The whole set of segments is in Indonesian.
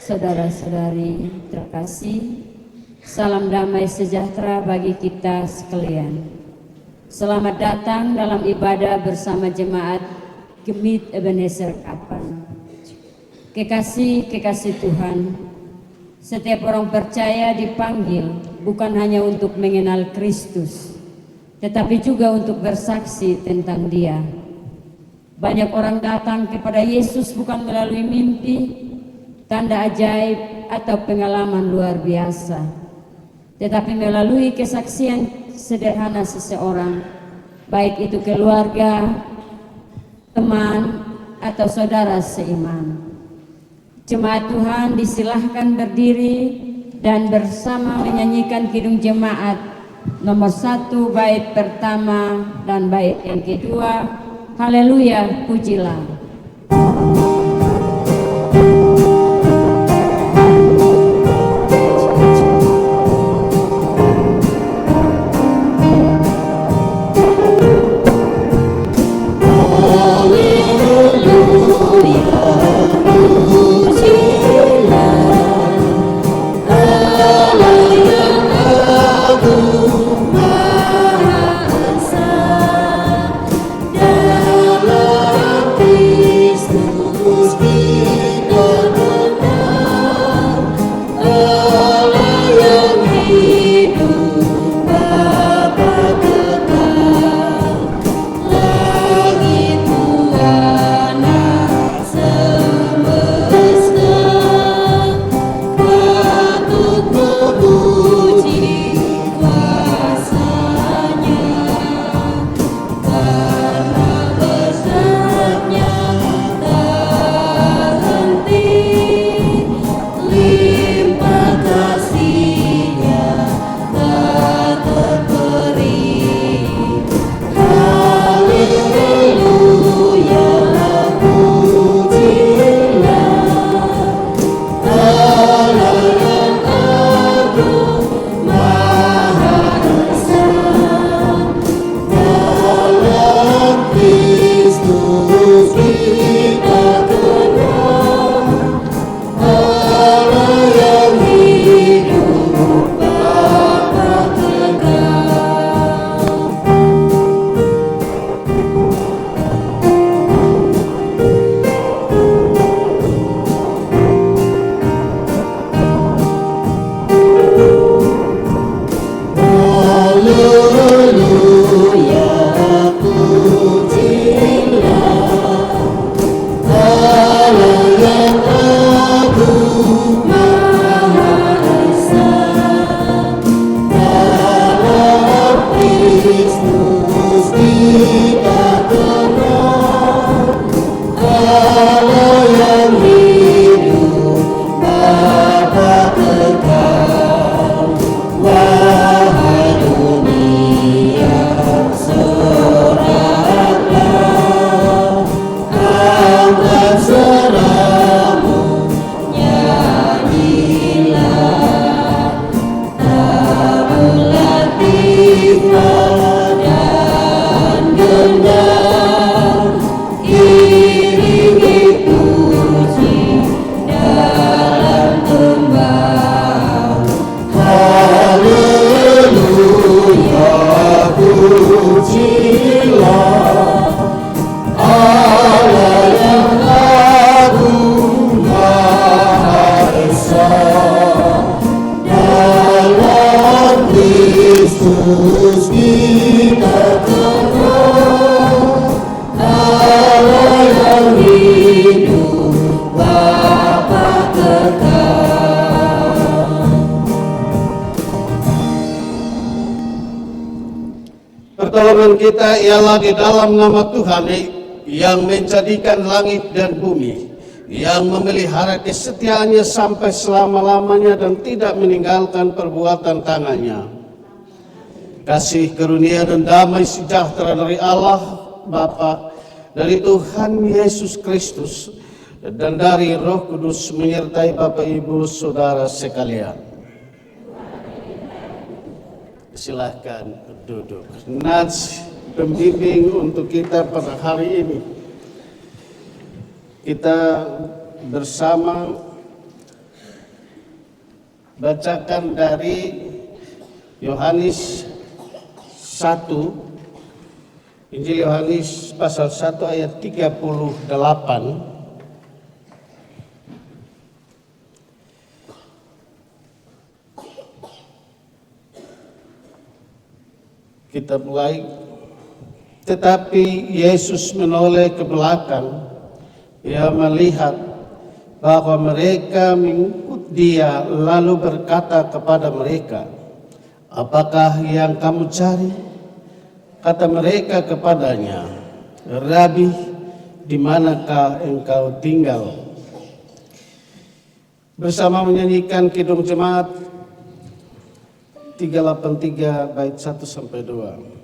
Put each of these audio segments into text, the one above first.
Saudara-saudari terkasih, salam damai sejahtera bagi kita sekalian. Selamat datang dalam ibadah bersama jemaat Gemit Ebenezer Kapan. Kekasih Tuhan, setiap orang percaya dipanggil bukan hanya untuk mengenal Kristus, tetapi juga untuk bersaksi tentang Dia. Banyak orang datang kepada Yesus bukan melalui mimpi, tanda ajaib atau pengalaman luar biasa, tetapi melalui kesaksian sederhana seseorang, baik itu keluarga, teman, atau saudara seiman. Jemaat Tuhan disilahkan berdiri dan bersama menyanyikan kidung jemaat nomor 1 bait pertama dan bait yang kedua, Haleluya, pujilah. Pertolongan kita ialah di dalam nama Tuhan yang menjadikan langit dan bumi, yang memelihara kesetiaannya sampai selama-lamanya dan tidak meninggalkan perbuatan tangannya. Kasih karunia dan damai sejahtera dari Allah Bapa, dari Tuhan Yesus Kristus, dan dari Roh Kudus menyertai Bapak Ibu Saudara sekalian. Silahkan duduk. Nats pembimbing untuk kita pada hari ini. Kita bersama bacakan dari Yohanes 1, Injil Yohanes pasal 1 ayat 38. Kita mulai. Tetapi Yesus menoleh ke belakang. Ia melihat bahwa mereka mengikut Dia, lalu berkata kepada mereka, "Apakah yang kamu cari?" Kata mereka kepadanya, "Rabi, di manakah engkau tinggal?" Bersama menyanyikan Kidung Jemaat 383 bait 1 sampai 2.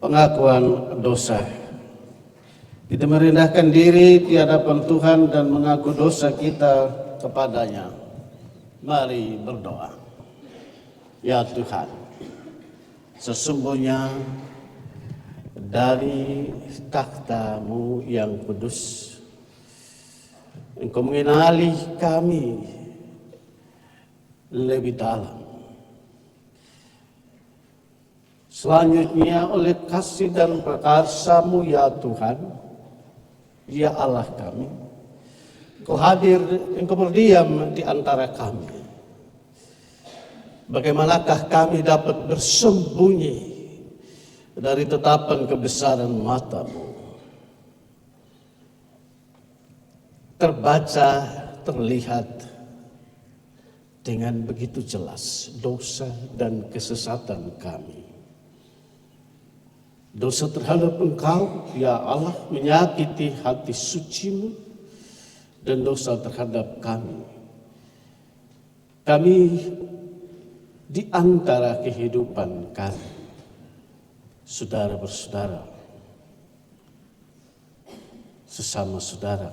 Pengakuan dosa. Kita merendahkan diri di hadapan Tuhan dan mengaku dosa kita kepadanya. Mari berdoa. Ya Tuhan, sesungguhnya dari takhta-Mu yang kudus. Engkau mengenali kami lebih dalam. Selanjutnya oleh kasih dan prakarsa-Mu ya Tuhan, ya Allah kami, Engkau hadir, Engkau berdiam di antara kami. Bagaimanakah kami dapat bersembunyi dari tatapan kebesaran mata-Mu? Terbaca, terlihat dengan begitu jelas dosa dan kesesatan kami. Dosa terhadap Engkau, ya Allah, menyakiti hati suci-Mu, dan dosa terhadap kami. Kami di antara kehidupan kami, saudara bersaudara, sesama saudara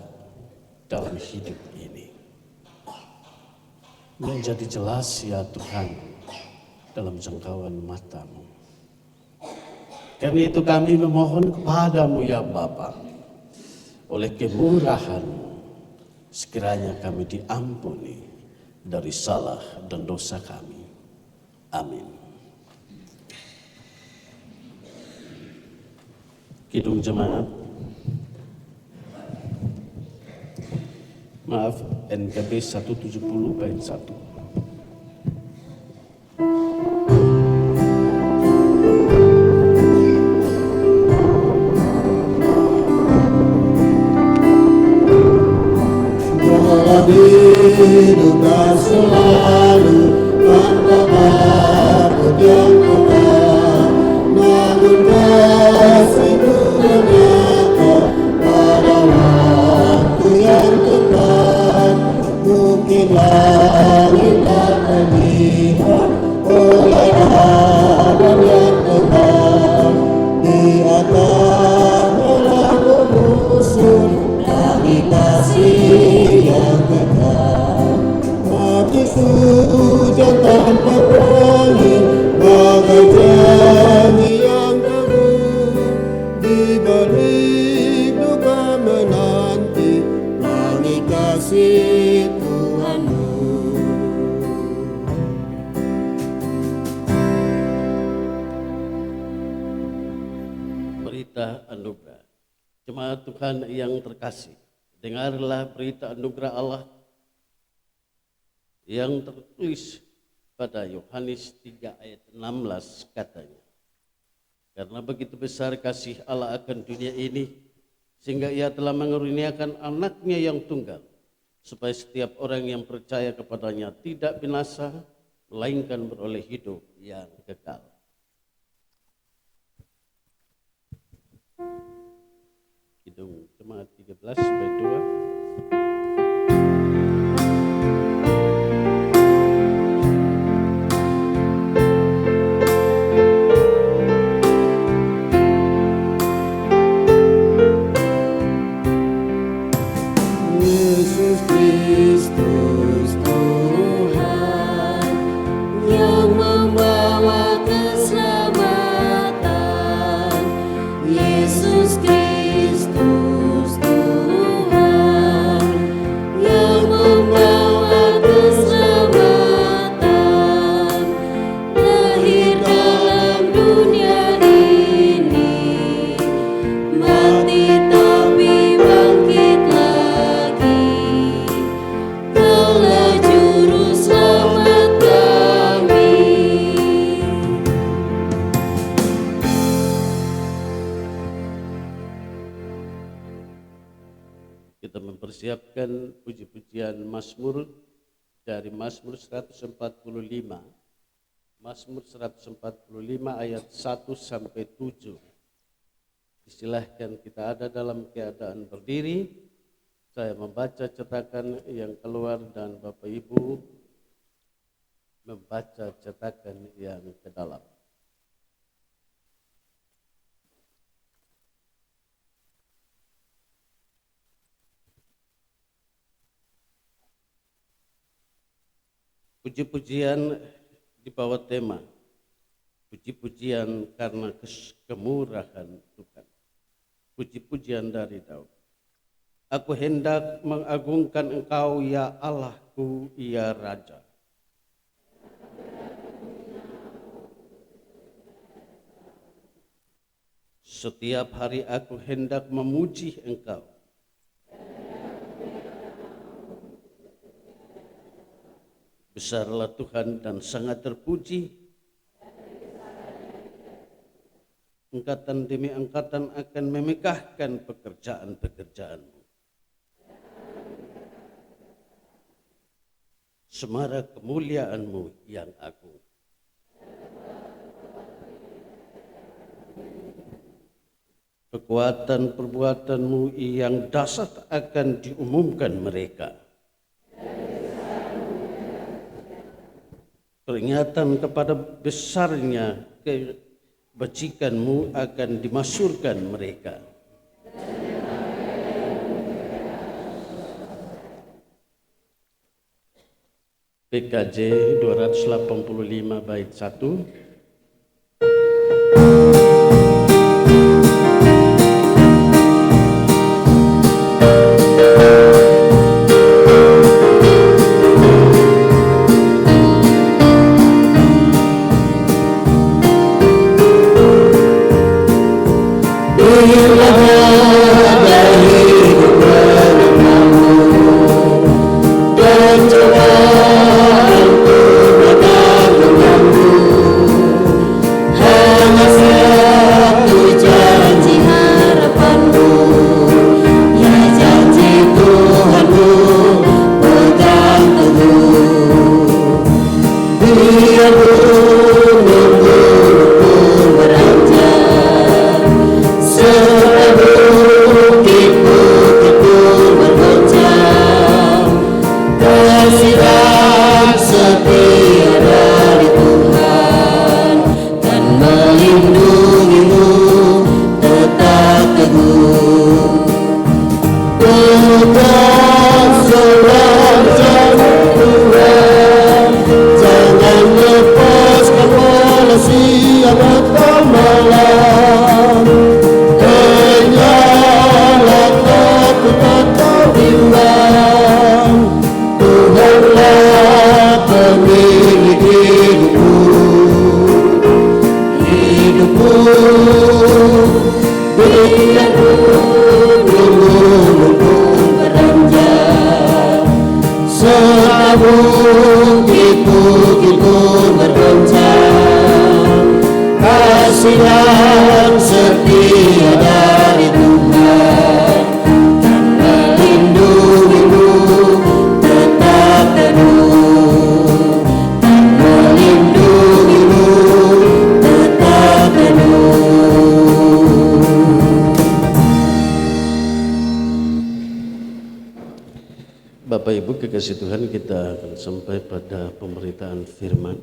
dalam hidup ini. Menjadi jelas ya Tuhan dalam jangkauan mata-Mu. Karena itu kami memohon kepada-Mu ya Bapa, oleh kemurahan-Mu, sekiranya kami diampuni dari salah dan dosa kami. Amin. Kidung Jemaat, maaf, NKB 170 bait 1. Hidup selalu tanpa takut yang benar, namun kasih-Mu menyata pada waktu yang tepat. Mungkin langit tak terlihat oleh radar yang tepat, di atas telah mengusung kami kasih yang kekal. Hatiku jangan perangi bagai janji yang teguh, di balik duka menanti langit kasih Tuhan-Mu. Berita anugerah. Jemaat Tuhan yang terkasih, dengarlah berita anugerah Allah yang tertulis pada Yohanes 3 ayat 16 katanya. Karena begitu besar kasih Allah akan dunia ini, sehingga Ia telah mengaruniakan anaknya yang tunggal, supaya setiap orang yang percaya kepadanya tidak binasa, melainkan beroleh hidup yang kekal. Kidung Jemaat 13 bait 2. Yesus Kristus Tuhan yang membawa keselamatan. Yesus Kristus Tuhan yang membawa keselamatan. Lahir dalam dunia ini, mati tapi bangkit lagi. Kaulah juru selamat kami. Kita mempersiapkan puji-pujian Mazmur dari Mazmur 145. Mazmur 145 ayat 1 sampai 7. Silahkan kita ada dalam keadaan berdiri. Saya membaca cetakan yang keluar dan Bapak Ibu membaca cetakan yang ke dalam. Puji-pujian di bawah tema Puji-pujian karena kemurahan Tuhan. Puji-pujian dari Daud. Aku hendak mengagungkan Engkau ya Allahku, ya Raja. Setiap hari aku hendak memuji Engkau. Besarlah Tuhan dan sangat terpuji. Angkatan demi angkatan akan memegahkan pekerjaan-pekerjaan-Mu. Semara kemuliaan-Mu yang agung. Kekuatan perbuatan-Mu yang dahsyat akan diumumkan mereka. Peringatan kepada besarnya kebajikan-Mu akan dimasyurkan mereka. PKJ 285 bait 1. Bapak Ibu kekasih Tuhan, kita akan sampai pada pemberitaan firman.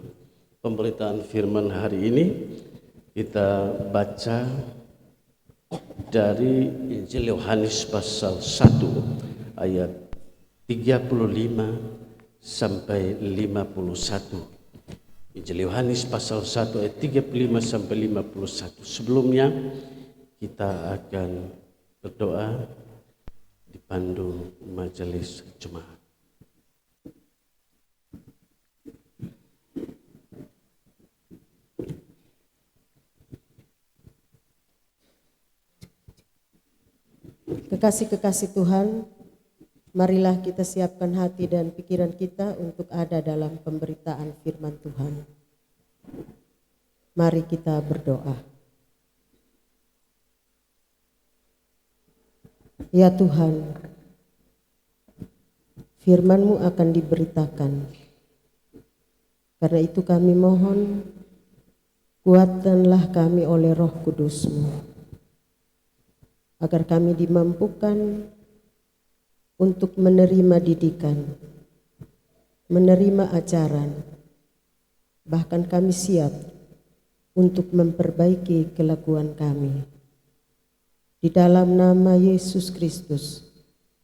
Pemberitaan firman hari ini kita baca dari Injil Yohanes pasal 1 ayat 35 sampai 51. Injil Yohanes pasal 1 ayat 35 sampai 51. Sebelumnya kita akan berdoa dipandu majelis jemaat. Kekasih-kekasih Tuhan, marilah kita siapkan hati dan pikiran kita untuk ada dalam pemberitaan firman Tuhan. Mari kita berdoa. Ya Tuhan, firman-Mu akan diberitakan. Karena itu kami mohon, kuatkanlah kami oleh Roh Kudus-Mu, agar kami dimampukan untuk menerima didikan, menerima ajaran, bahkan kami siap untuk memperbaiki kelakuan kami. Di dalam nama Yesus Kristus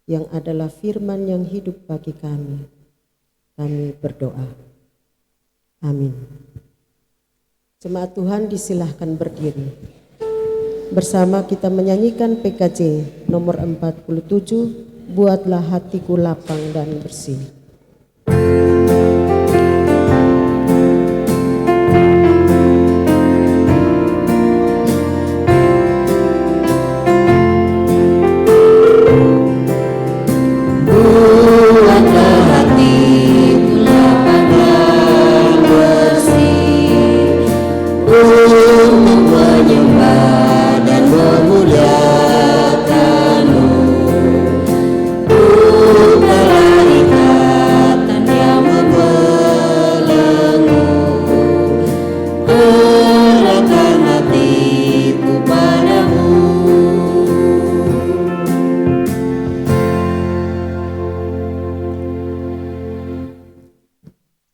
yang adalah firman yang hidup bagi kami berdoa. Amin. Jemaat Tuhan disilahkan berdiri. Bersama kita menyanyikan PKJ nomor 47, Buatlah Hatiku Lapang dan Bersih.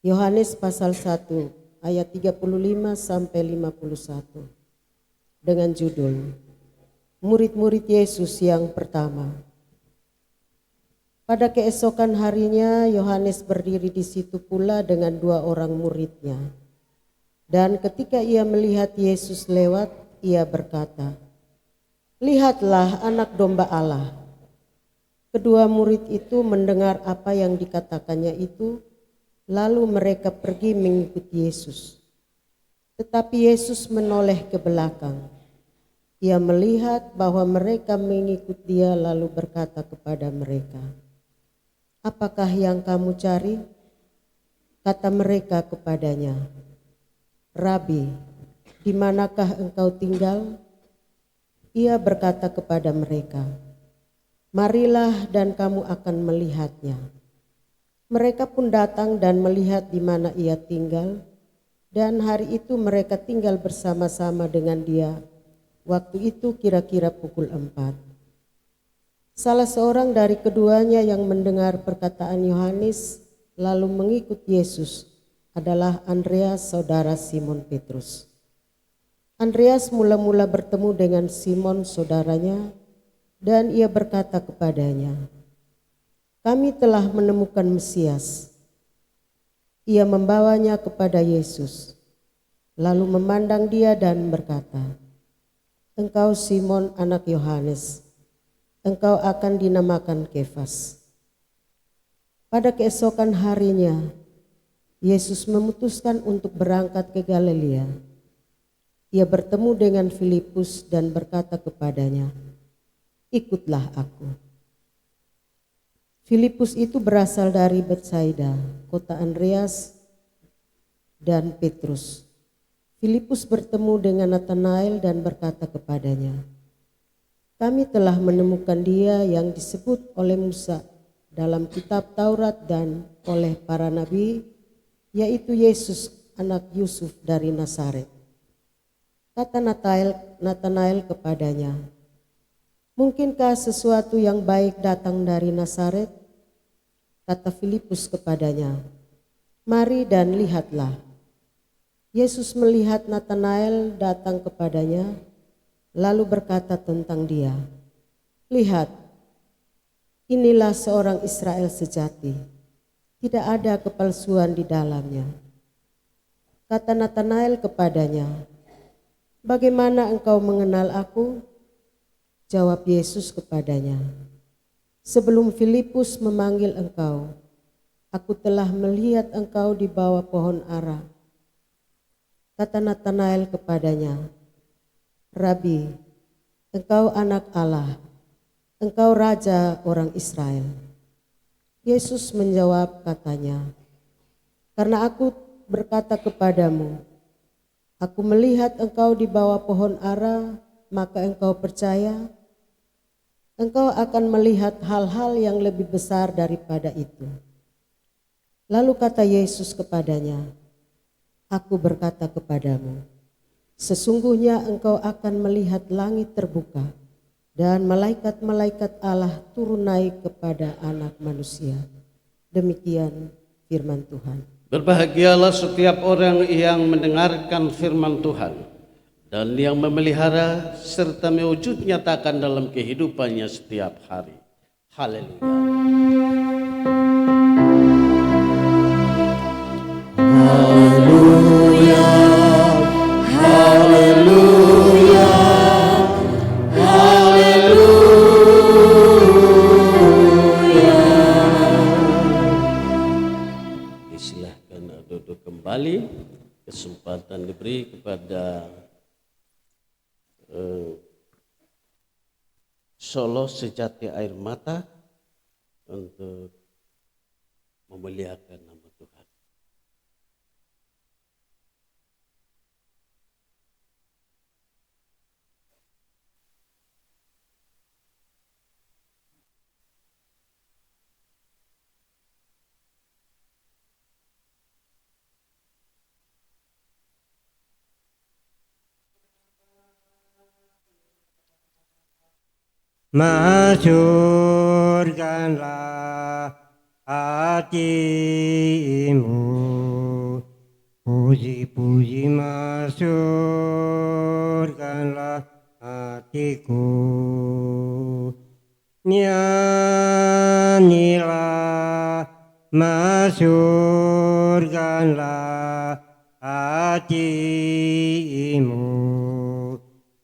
Yohanes pasal 1 ayat 35 sampai 51 dengan judul Murid-murid Yesus yang pertama. Pada keesokan harinya Yohanes berdiri di situ pula dengan 2 orang muridnya. Dan ketika ia melihat Yesus lewat, ia berkata, "Lihatlah anak domba Allah." Kedua murid itu mendengar apa yang dikatakannya itu, lalu mereka pergi mengikuti Yesus. Tetapi Yesus menoleh ke belakang. Ia melihat bahwa mereka mengikut dia lalu berkata kepada mereka, "Apakah yang kamu cari?" Kata mereka kepadanya, "Rabi, di manakah engkau tinggal?" Ia berkata kepada mereka, "Marilah dan kamu akan melihatnya." Mereka pun datang dan melihat di mana ia tinggal, dan hari itu mereka tinggal bersama-sama dengan dia. Waktu itu kira-kira pukul 4. Salah seorang dari keduanya yang mendengar perkataan Yohanes lalu mengikut Yesus adalah Andreas, saudara Simon Petrus. Andreas mula-mula bertemu dengan Simon saudaranya, dan ia berkata kepadanya, "Kami telah menemukan Mesias." Ia membawanya kepada Yesus, lalu memandang dia dan berkata, "Engkau Simon anak Yohanes, engkau akan dinamakan Kefas." Pada keesokan harinya, Yesus memutuskan untuk berangkat ke Galilea. Ia bertemu dengan Filipus dan berkata kepadanya, "Ikutlah aku." Filipus itu berasal dari Betsaida, kota Andreas dan Petrus. Filipus bertemu dengan Natanael dan berkata kepadanya, "Kami telah menemukan dia yang disebut oleh Musa dalam kitab Taurat dan oleh para nabi, yaitu Yesus anak Yusuf dari Nazaret." Kata Natanael kepadanya, "Mungkinkah sesuatu yang baik datang dari Nazaret?" Kata Filipus kepadanya, "Mari dan lihatlah." Yesus melihat Natanael datang kepadanya, lalu berkata tentang dia, "Lihat, inilah seorang Israel sejati, tidak ada kepalsuan di dalamnya." Kata Natanael kepadanya, "Bagaimana engkau mengenal aku?" Jawab Yesus kepadanya, "Sebelum Filipus memanggil engkau, aku telah melihat engkau di bawah pohon ara." Kata Natanael kepadanya, "Rabi, engkau anak Allah, engkau raja orang Israel." Yesus menjawab katanya, "Karena aku berkata kepadamu, aku melihat engkau di bawah pohon ara, maka engkau percaya? Engkau akan melihat hal-hal yang lebih besar daripada itu." Lalu kata Yesus kepadanya, "Aku berkata kepadamu, sesungguhnya engkau akan melihat langit terbuka dan malaikat-malaikat Allah turun naik kepada Anak Manusia." Demikian firman Tuhan. Berbahagialah setiap orang yang mendengarkan firman Tuhan dan yang memelihara serta mewujud nyatakan dalam kehidupannya setiap hari. Haleluya. Haleluya, kesempatan diberi kepada Solo Sejati Air Mata untuk memuliakan nama Tuhan. Masyurkanlah hatimu, puji-puji masyurkanlah hatiku. Nyanyilah, masyurkanlah hatimu,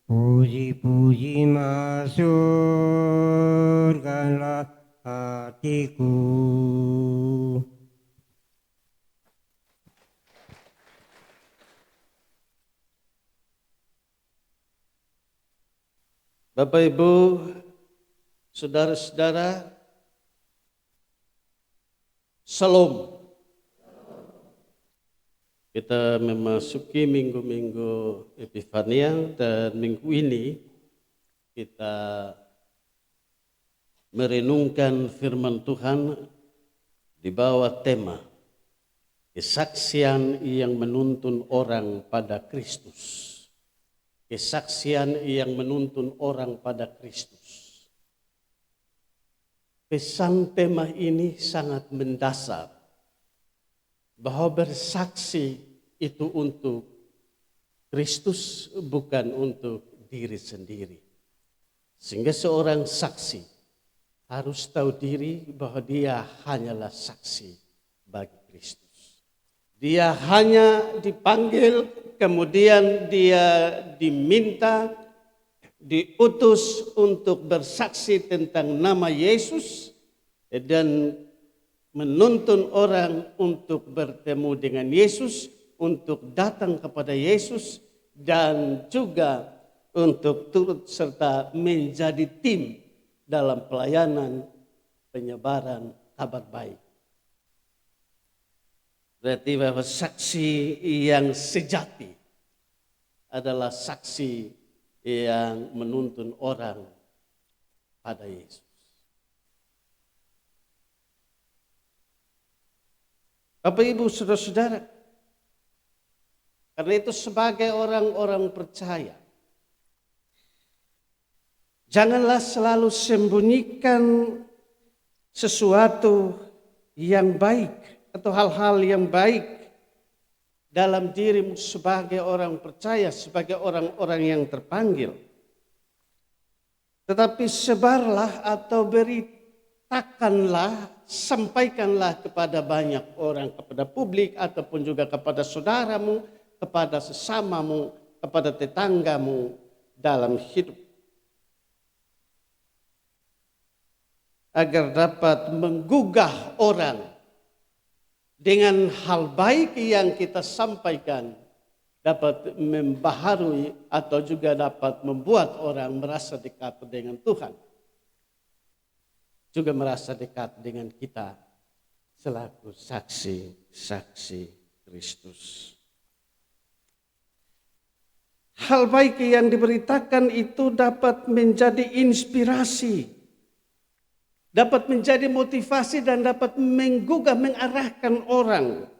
puji-puji masyurkanlah hatiku. Bapak Ibu, saudara-saudara, Salam. Kita memasuki minggu-minggu Epifania dan minggu ini kita merenungkan firman Tuhan di bawah tema kesaksian yang menuntun orang pada Kristus. Kesaksian yang menuntun orang pada Kristus. Pesan tema ini sangat mendasar bahwa bersaksi itu untuk Kristus, bukan untuk diri sendiri. Sehingga seorang saksi harus tahu diri bahwa dia hanyalah saksi bagi Kristus. Dia hanya dipanggil, kemudian dia diminta, diutus untuk bersaksi tentang nama Yesus dan menuntun orang untuk bertemu dengan Yesus, untuk datang kepada Yesus, dan juga untuk turut serta menjadi tim dalam pelayanan penyebaran kabar baik. Berarti bahwa saksi yang sejati adalah saksi yang menuntun orang pada Yesus. Bapak Ibu saudara-saudara, karena itu sebagai orang-orang percaya, janganlah selalu sembunyikan sesuatu yang baik atau hal-hal yang baik dalam dirimu sebagai orang percaya, sebagai orang-orang yang terpanggil. Tetapi sebarlah atau beritakanlah, sampaikanlah kepada banyak orang, kepada publik ataupun juga kepada saudaramu, kepada sesamamu, kepada tetanggamu dalam hidup. Agar dapat menggugah orang dengan hal baik yang kita sampaikan, dapat membaharui atau juga dapat membuat orang merasa dekat dengan Tuhan. Juga merasa dekat dengan kita selaku saksi-saksi Kristus. Hal baik yang diberitakan itu dapat menjadi inspirasi, dapat menjadi motivasi dan dapat menggugah, mengarahkan orang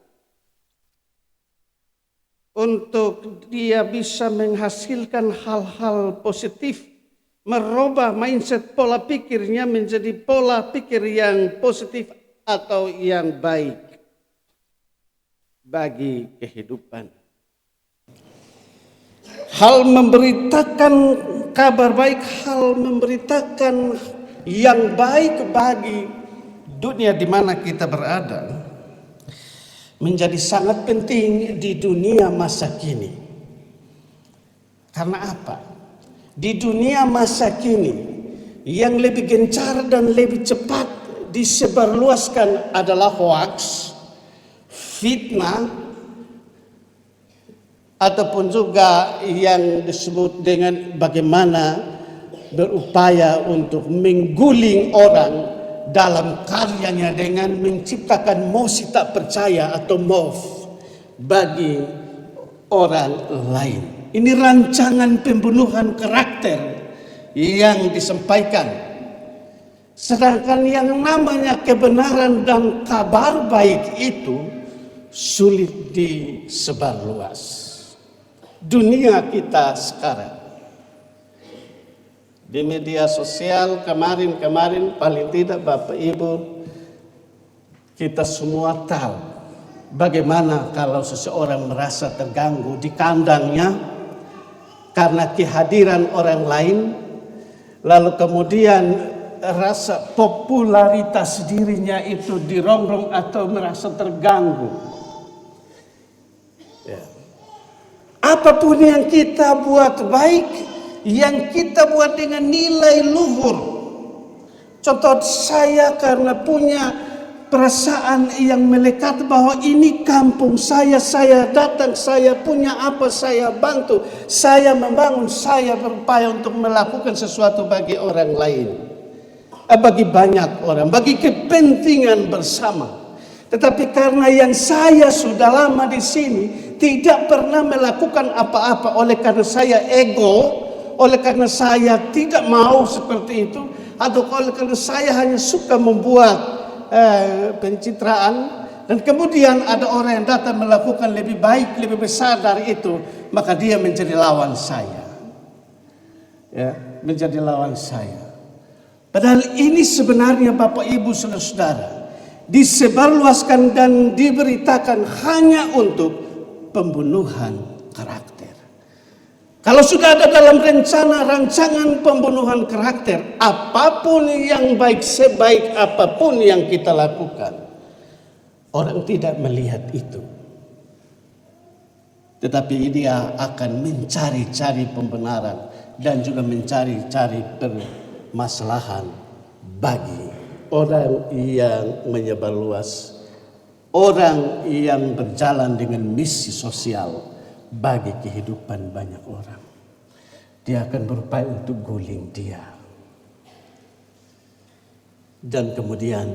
untuk dia bisa menghasilkan hal-hal positif, merubah mindset pola pikirnya menjadi pola pikir yang positif atau yang baik bagi kehidupan. Hal memberitakan kabar baik, hal memberitakan yang baik bagi dunia di mana kita berada menjadi sangat penting di dunia masa kini. Karena apa? Di dunia masa kini yang lebih gencar dan lebih cepat disebarluaskan adalah hoaks, fitnah, ataupun juga yang disebut dengan bagaimana berupaya untuk mengguling orang dalam karyanya dengan menciptakan mosi tak percaya atau MOF bagi orang lain. Ini rancangan pembunuhan karakter yang disampaikan. Sedangkan yang namanya kebenaran dan kabar baik itu sulit disebarluas. Dunia kita sekarang di media sosial kemarin paling tidak Bapak Ibu kita semua tahu bagaimana kalau seseorang merasa terganggu di kandangnya karena kehadiran orang lain, lalu kemudian rasa popularitas dirinya itu dirongrong atau merasa terganggu. Ya. Apapun yang kita buat baik, yang kita buat dengan nilai luhur. Contoh saya karena punya perasaan yang melekat bahwa ini kampung saya datang, saya punya apa, saya bantu, saya membangun, saya berupaya untuk melakukan sesuatu bagi orang lain. Bagi banyak orang, bagi kepentingan bersama. Tetapi karena yang saya sudah lama di sini tidak pernah melakukan apa-apa oleh karena saya ego, oleh karena saya tidak mau seperti itu, atau oleh karena saya hanya suka membuat pencitraan, dan kemudian ada orang yang datang melakukan lebih baik, lebih besar dari itu, maka dia menjadi lawan saya. Ya, menjadi lawan saya. Padahal ini sebenarnya Bapak Ibu Saudara-saudara disebarluaskan dan diberitakan hanya untuk pembunuhan karakter. Kalau sudah ada dalam rancangan pembunuhan karakter, apapun yang baik, sebaik apapun yang kita lakukan, orang tidak melihat itu. Tetapi dia akan mencari-cari pembenaran dan juga mencari-cari permasalahan bagi orang yang menyebarluas, orang yang berjalan dengan misi sosial bagi kehidupan banyak orang. Dia akan berupaya untuk guling dia. Dan kemudian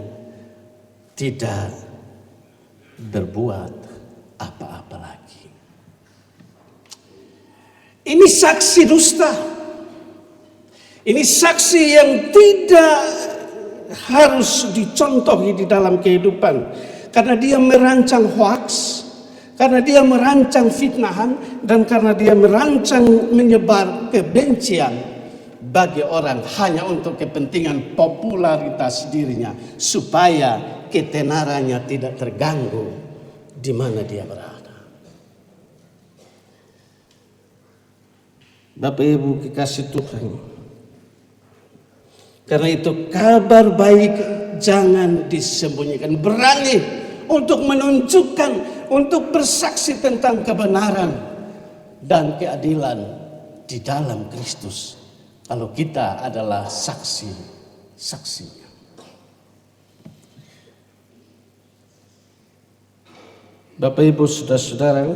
tidak berbuat apa-apa lagi. Ini saksi dusta. Ini saksi yang tidak harus dicontohi di dalam kehidupan. Karena dia merancang hoaks, karena dia merancang fitnahan, dan karena dia merancang menyebar kebencian bagi orang hanya untuk kepentingan popularitas dirinya, supaya ketenarannya tidak terganggu di mana dia berada. Bapak Ibu kekasih Tuhan, karena itu kabar baik jangan disembunyikan. Berani untuk menunjukkan, untuk bersaksi tentang kebenaran dan keadilan di dalam Kristus. Kalau kita adalah saksi-saksinya. Bapak Ibu Saudara-saudara,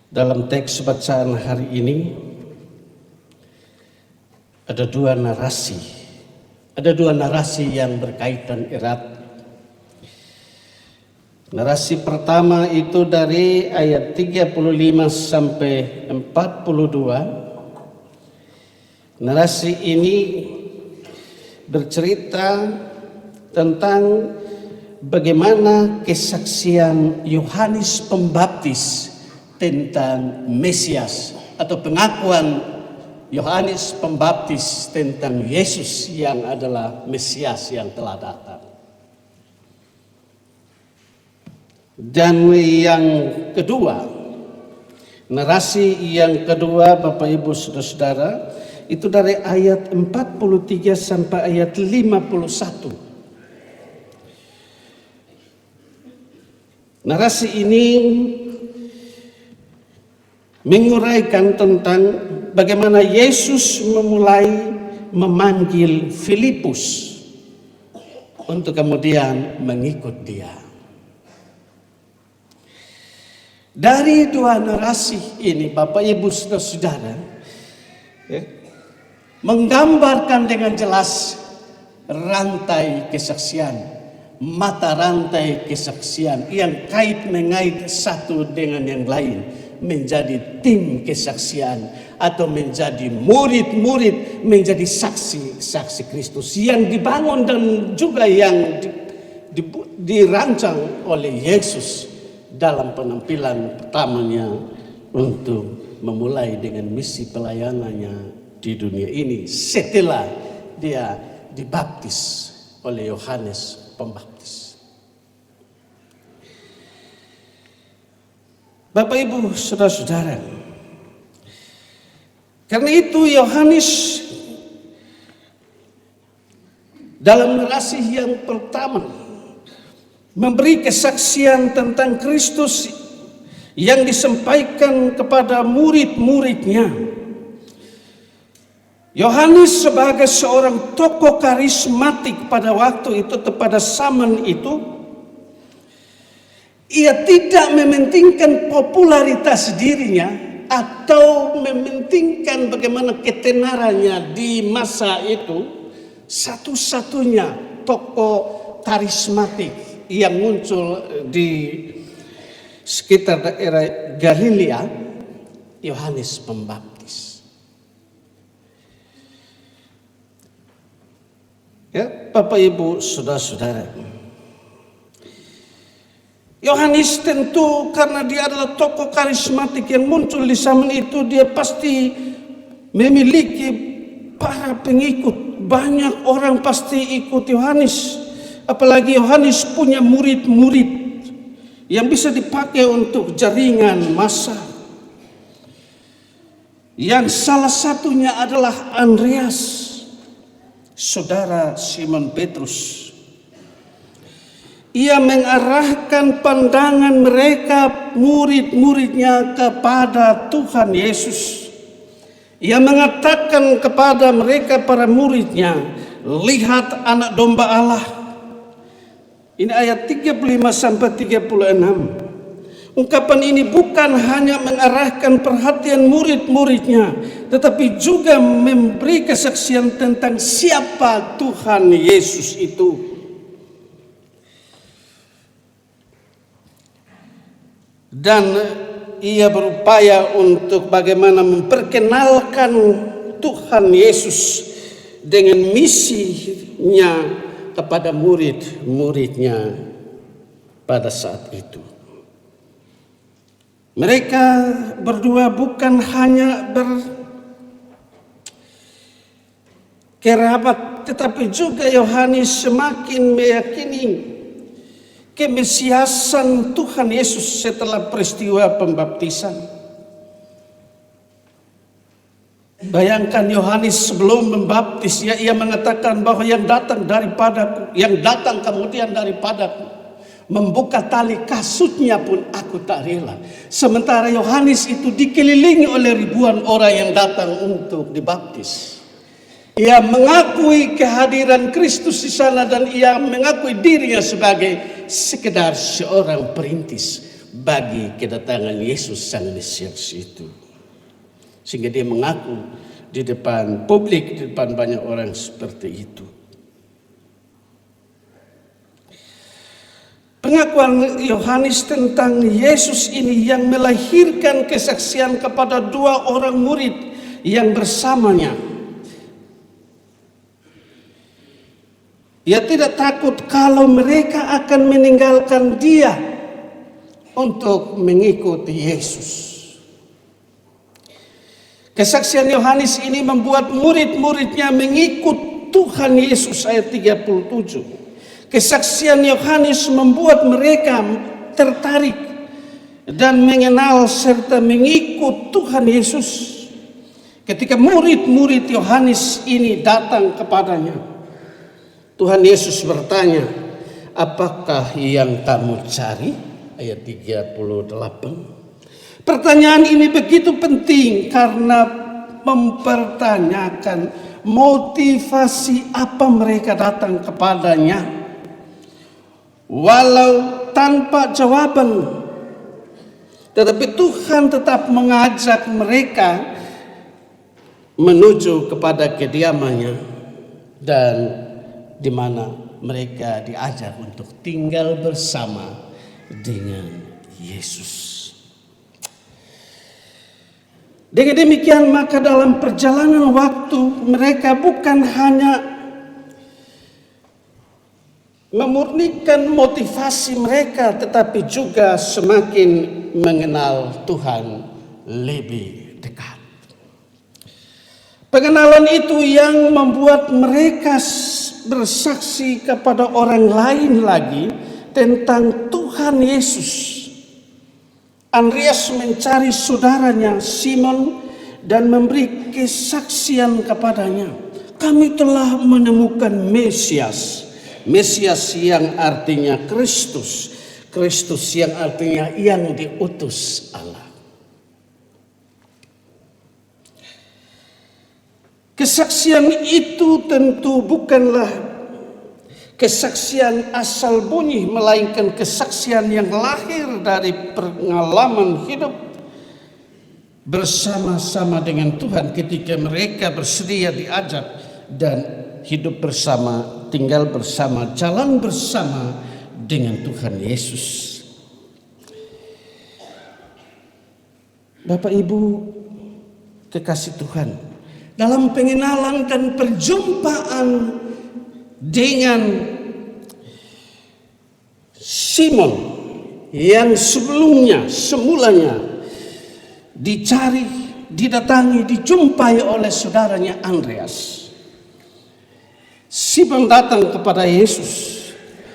dalam teks bacaan hari ini ada dua narasi. Ada dua narasi yang berkaitan erat. Narasi pertama itu dari ayat 35 sampai 42. Narasi ini bercerita tentang bagaimana kesaksian Yohanes Pembaptis tentang Mesias, atau pengakuan Yohanes Pembaptis tentang Yesus yang adalah Mesias yang telah datang. Dan yang kedua, narasi yang kedua Bapak Ibu Saudara-saudara, itu dari ayat 43 sampai ayat 51. Narasi ini menguraikan tentang bagaimana Yesus memulai memanggil Filipus untuk kemudian mengikut dia. Dari dua narasi ini, Bapak Ibu Saudara-saudara, menggambarkan dengan jelas rantai kesaksian, mata rantai kesaksian yang kait mengait satu dengan yang lain, menjadi tim kesaksian atau menjadi murid-murid, menjadi saksi-saksi Kristus yang dibangun dan juga yang dirancang oleh Yesus dalam penampilan pertamanya untuk memulai dengan misi pelayanannya di dunia ini setelah dia dibaptis oleh Yohanes Pembaptis. Bapak Ibu Saudara-saudara, karena itu Yohanes dalam narasi yang pertama memberi kesaksian tentang Kristus yang disampaikan kepada murid-muridnya. Yohanes sebagai seorang tokoh karismatik pada waktu itu, pada zaman itu, ia tidak mementingkan popularitas dirinya atau mementingkan bagaimana ketenarannya di masa itu. Satu-satunya tokoh karismatik yang muncul di sekitar daerah Galilea, Yohanes Pembaptis. Ya, Bapak Ibu Saudara-saudara, Yohanes tentu karena dia adalah tokoh karismatik yang muncul di zaman itu, dia pasti memiliki para pengikut. Banyak orang pasti ikut Yohanes. Apalagi Yohanes punya murid-murid yang bisa dipakai untuk jaringan massa. Yang salah satunya adalah Andreas, saudara Simon Petrus. Ia mengarahkan pandangan mereka, murid-muridnya, kepada Tuhan Yesus. Ia mengatakan kepada mereka, para muridnya, lihat anak domba Allah. Ini ayat 35-36. Ungkapan ini bukan hanya mengarahkan perhatian murid-muridnya, tetapi juga memberi kesaksian tentang siapa Tuhan Yesus itu. Dan ia berupaya untuk bagaimana memperkenalkan Tuhan Yesus dengan misinya kepada murid-muridnya pada saat itu. Mereka berdua bukan hanya berkerabat, tetapi juga Yohanes semakin meyakini kemesiasan Tuhan Yesus setelah peristiwa pembaptisan. Bayangkan Yohanes sebelum membaptis, ia mengatakan bahwa yang datang kemudian daripadaku, membuka tali kasutnya pun aku tak rela. Sementara Yohanes itu dikelilingi oleh ribuan orang yang datang untuk dibaptis. Ia mengakui kehadiran Kristus di sana dan ia mengakui dirinya sebagai sekedar seorang perintis bagi kedatangan Yesus Sang Mesias itu. Sehingga dia mengaku di depan publik, di depan banyak orang seperti itu. Pengakuan Yohanes tentang Yesus ini yang melahirkan kesaksian kepada dua orang murid yang bersamanya. Ia tidak takut kalau mereka akan meninggalkan dia untuk mengikuti Yesus. Kesaksian Yohanes ini membuat murid-muridnya mengikut Tuhan Yesus, ayat 37. Kesaksian Yohanes membuat mereka tertarik dan mengenal serta mengikut Tuhan Yesus. Ketika murid-murid Yohanes ini datang kepadanya, Tuhan Yesus bertanya, apakah yang kamu cari? Ayat 38. Pertanyaan ini begitu penting karena mempertanyakan motivasi apa mereka datang kepadanya. Walau tanpa jawaban, Tetapi Tuhan tetap mengajak mereka menuju kepada kediamannya, dan di mana mereka diajak untuk tinggal bersama dengan Yesus. Dengan demikian maka dalam perjalanan waktu mereka bukan hanya memurnikan motivasi mereka, tetapi juga semakin mengenal Tuhan lebih dekat. Pengenalan itu yang membuat mereka bersaksi kepada orang lain lagi tentang Tuhan Yesus. Andreas mencari saudaranya Simon dan memberi kesaksian kepadanya. Kami telah menemukan Mesias. Mesias yang artinya Kristus. Kristus yang artinya yang diutus Allah. Kesaksian itu tentu bukanlah kesaksian asal bunyi, melainkan kesaksian yang lahir dari pengalaman hidup bersama-sama dengan Tuhan ketika mereka bersedia diajak dan hidup bersama, tinggal bersama, jalan bersama dengan Tuhan Yesus. Bapak Ibu kekasih Tuhan, dalam pengenalan dan perjumpaan dengan Simon yang semulanya dicari, didatangi, dijumpai oleh saudaranya Andreas. Simon datang kepada Yesus.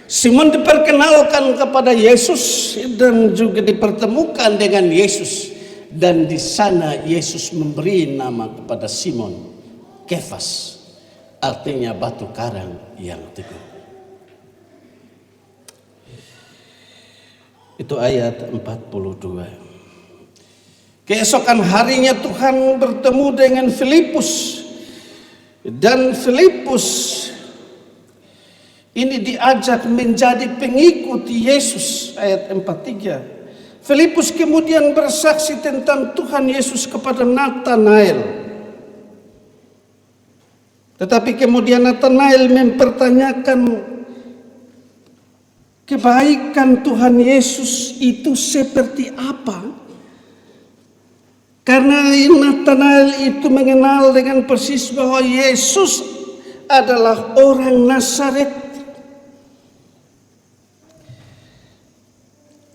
Simon diperkenalkan kepada Yesus dan juga dipertemukan dengan Yesus. Dan di sana Yesus memberi nama kepada Simon Kefas, artinya batu karang yang teguh. Itu ayat 42. Keesokan harinya Tuhan bertemu dengan Filipus, dan Filipus ini diajak menjadi pengikut Yesus, ayat 43. Filipus kemudian bersaksi tentang Tuhan Yesus kepada Nathanael. Tetapi kemudian Nathanael mempertanyakan kebaikan Tuhan Yesus itu seperti apa? Karena Nathanael itu mengenal dengan persis bahwa Yesus adalah orang Nazaret.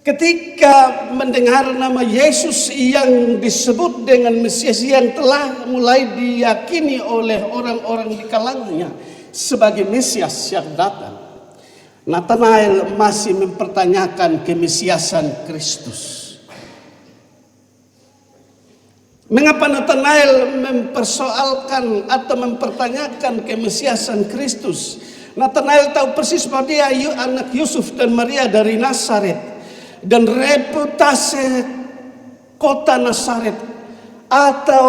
Ketika mendengar nama Yesus yang disebut dengan Mesias yang telah mulai diyakini oleh orang-orang di kalangannya sebagai Mesias yang datang, Nathanael masih mempertanyakan kemesiasan Kristus. Mengapa Nathanael mempersoalkan atau mempertanyakan kemesiasan Kristus? Nathanael tahu persis bahwa dia anak Yusuf dan Maria dari Nazaret. Dan reputasi kota Nazaret atau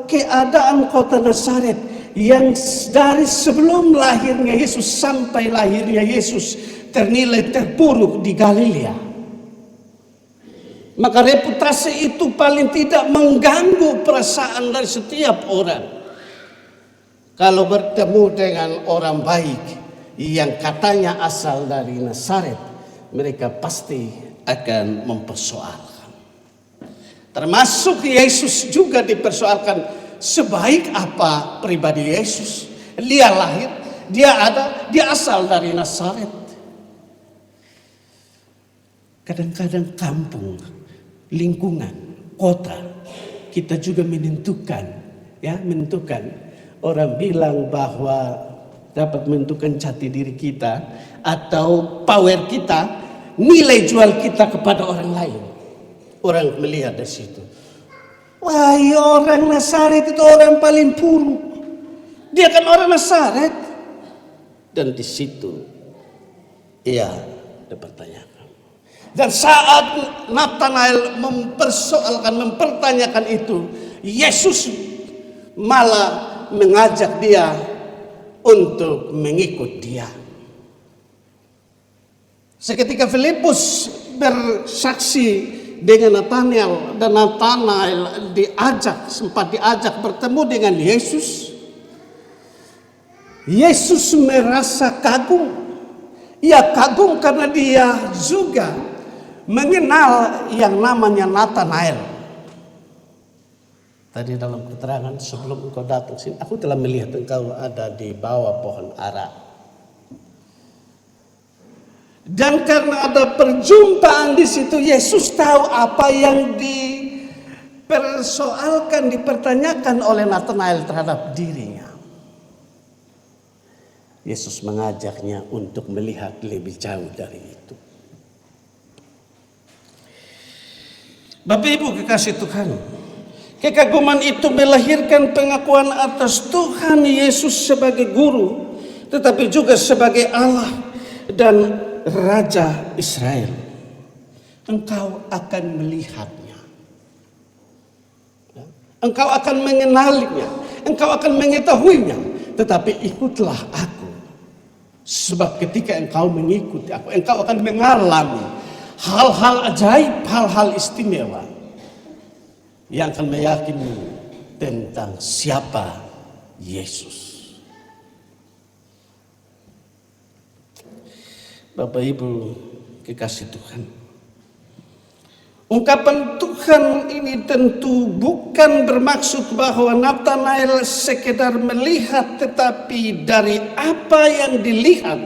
keadaan kota Nazaret yang dari sebelum lahirnya Yesus sampai lahirnya Yesus ternilai terpuruk di Galilea. Maka reputasi itu paling tidak mengganggu perasaan dari setiap orang. Kalau bertemu dengan orang baik yang katanya asal dari Nazaret, mereka pasti akan mempersoalkan. Termasuk Yesus juga dipersoalkan, sebaik apa pribadi Yesus. Dia lahir, dia ada, dia asal dari Nazaret. Kadang-kadang kampung, lingkungan, kota, kita juga menentukan. Orang bilang bahwa dapat menentukan jati diri kita atau power kita, nilai jual kita kepada orang lain. Orang melihat dari situ. Wah, orang Nazaret itu orang paling buruk. Dia kan orang Nazaret. Dan di situ ia dipertanyakan. Dan saat Nathanael mempertanyakan itu, Yesus malah mengajak dia untuk mengikut dia. Seketika Filipus bersaksi dengan Nathanael, dan Nathanael sempat diajak bertemu dengan Yesus. Yesus merasa kagum. Ia kagum karena dia juga mengenal yang namanya Nathanael. Tadi dalam keterangan sebelum engkau datang sini, aku telah melihat engkau ada di bawah pohon ara. Dan karena ada perjumpaan di situ, Yesus tahu apa yang dipersoalkan, dipertanyakan oleh Nathanael terhadap dirinya. Yesus mengajaknya untuk melihat lebih jauh dari itu. Bapak Ibu kekasih Tuhan, kekaguman itu melahirkan pengakuan atas Tuhan Yesus sebagai guru, tetapi juga sebagai Allah dan Raja Israel. Engkau akan melihatnya, engkau akan mengenalinya, engkau akan mengetahuinya, tetapi ikutlah aku. Sebab ketika engkau mengikuti aku, engkau akan mengalami hal-hal ajaib, hal-hal istimewa yang akan meyakini tentang siapa Yesus. Bapak Ibu kekasih Tuhan, ungkapan Tuhan ini tentu bukan bermaksud bahwa Nathanael sekedar melihat, tetapi dari apa yang dilihat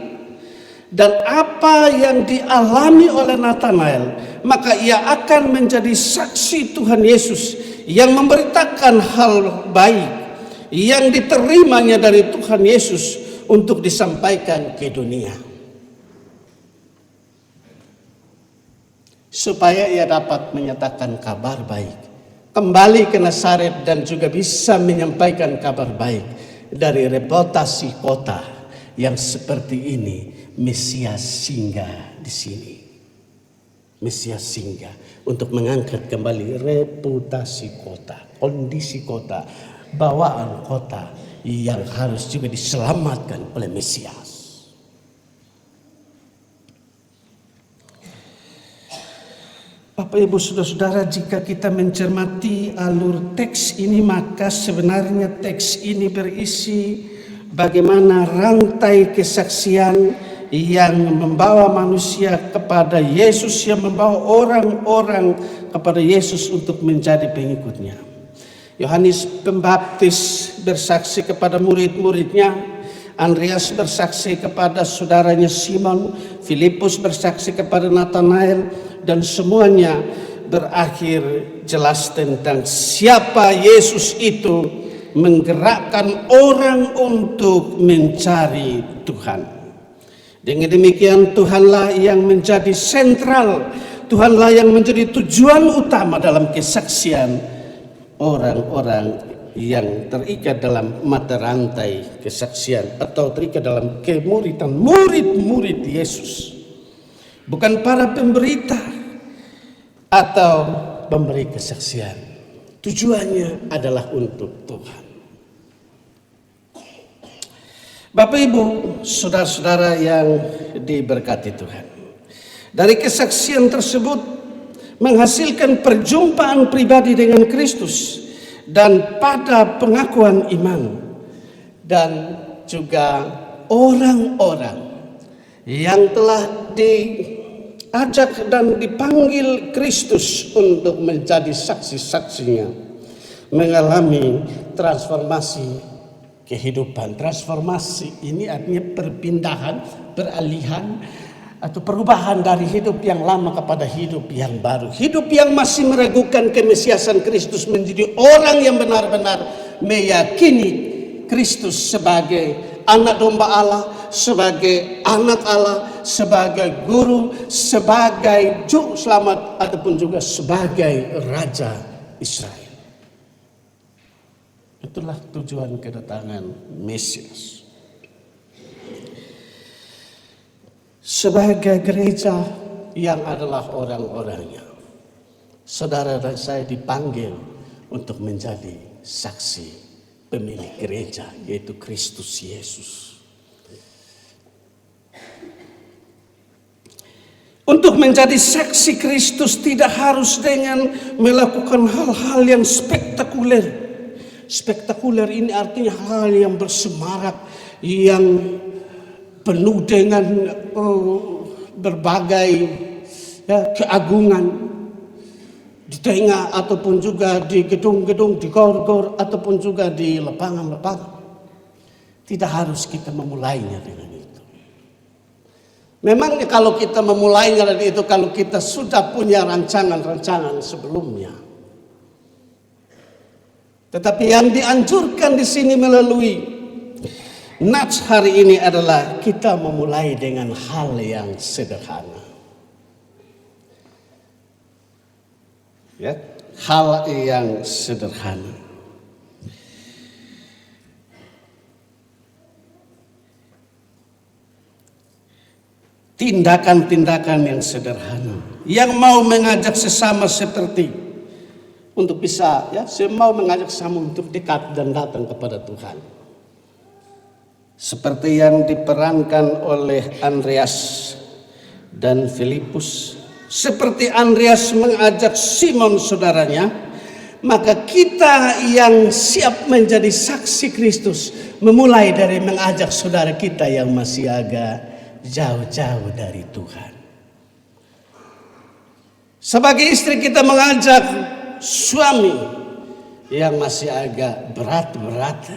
dan apa yang dialami oleh Nathanael, maka ia akan menjadi saksi Tuhan Yesus yang memberitakan hal baik yang diterimanya dari Tuhan Yesus untuk disampaikan ke dunia, supaya ia dapat menyatakan kabar baik, kembali ke Nazaret, dan juga bisa menyampaikan kabar baik dari reputasi kota yang seperti ini. Mesias singgah di sini. Mesias singgah untuk mengangkat kembali reputasi kota, kondisi kota, bawaan kota yang harus juga diselamatkan oleh Mesias. Bapak Ibu Saudara-saudara, jika kita mencermati alur teks ini, maka sebenarnya teks ini berisi bagaimana rantai kesaksian yang membawa manusia kepada Yesus, yang membawa orang-orang kepada Yesus untuk menjadi pengikutnya. Yohanes Pembaptis bersaksi kepada murid-muridnya, Andreas bersaksi kepada saudaranya Simon, Filipus bersaksi kepada Nathanael, dan semuanya berakhir jelas tentang siapa Yesus itu menggerakkan orang untuk mencari Tuhan. Dengan demikian Tuhanlah yang menjadi sentral, Tuhanlah yang menjadi tujuan utama dalam kesaksian orang-orang yang terikat dalam mata rantai kesaksian atau terikat dalam kemuritan murid-murid Yesus. Bukan para pemberita atau pemberi kesaksian. Tujuannya adalah untuk Tuhan. Bapak Ibu, saudara-saudara yang diberkati Tuhan, dari kesaksian tersebut menghasilkan perjumpaan pribadi dengan Kristus, dan pada pengakuan iman, dan juga orang-orang yang telah diajak dan dipanggil Kristus untuk menjadi saksi-saksinya mengalami transformasi kehidupan. Transformasi ini artinya perpindahan, peralihan atau perubahan dari hidup yang lama kepada hidup yang baru. Hidup yang masih meragukan kemesiasan Kristus menjadi orang yang benar-benar meyakini Kristus sebagai anak domba Allah, sebagai anak Allah, sebagai guru, sebagai juru selamat, ataupun juga sebagai Raja Israel. Itulah tujuan kedatangan Mesias. Sebagai gereja yang adalah orang-orangnya, saudara dan saya dipanggil untuk menjadi saksi pemilik gereja, yaitu Kristus Yesus. Untuk Untuk menjadi saksi Kristus tidak harus dengan melakukan hal-hal yang spektakuler. Spektakuler ini artinya hal yang bersemarak, yang penuh dengan berbagai keagungan di tengah ataupun juga di gedung-gedung, di gor-gor ataupun juga di lapangan-lapangan. Tidak harus kita memulainya dengan itu. Memangnya kalau kita memulainya dari itu, kalau kita sudah punya rancangan-rancangan sebelumnya. Tetapi yang dianjurkan di sini melalui nats hari ini adalah kita memulai dengan hal yang sederhana. Ya, hal yang sederhana. Tindakan-tindakan yang sederhana, yang mau mengajak sesama seperti untuk bisa, ya, mau mengajak sesama untuk dekat dan datang kepada Tuhan. Seperti yang diperankan oleh Andreas dan Filipus, seperti Andreas mengajak Simon saudaranya, maka kita yang siap menjadi saksi Kristus memulai dari mengajak saudara kita yang masih agak jauh-jauh dari Tuhan. Sebagai istri kita mengajak suami yang masih agak berat-berat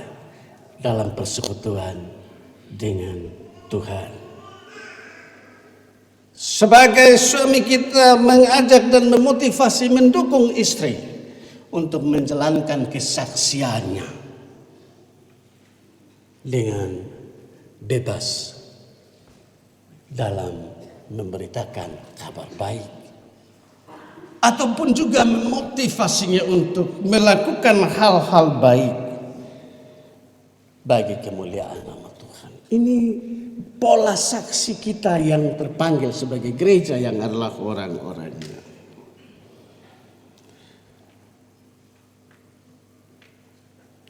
dalam persekutuan dengan Tuhan. Sebagai suami kita mengajak dan memotivasi, mendukung istri untuk menjalankan kesaksiannya dengan bebas dalam memberitakan kabar baik, ataupun juga memotivasinya untuk melakukan hal-hal baik bagi kemuliaan nama Tuhan. Ini pola saksi kita yang terpanggil sebagai gereja yang adalah orang-orangnya.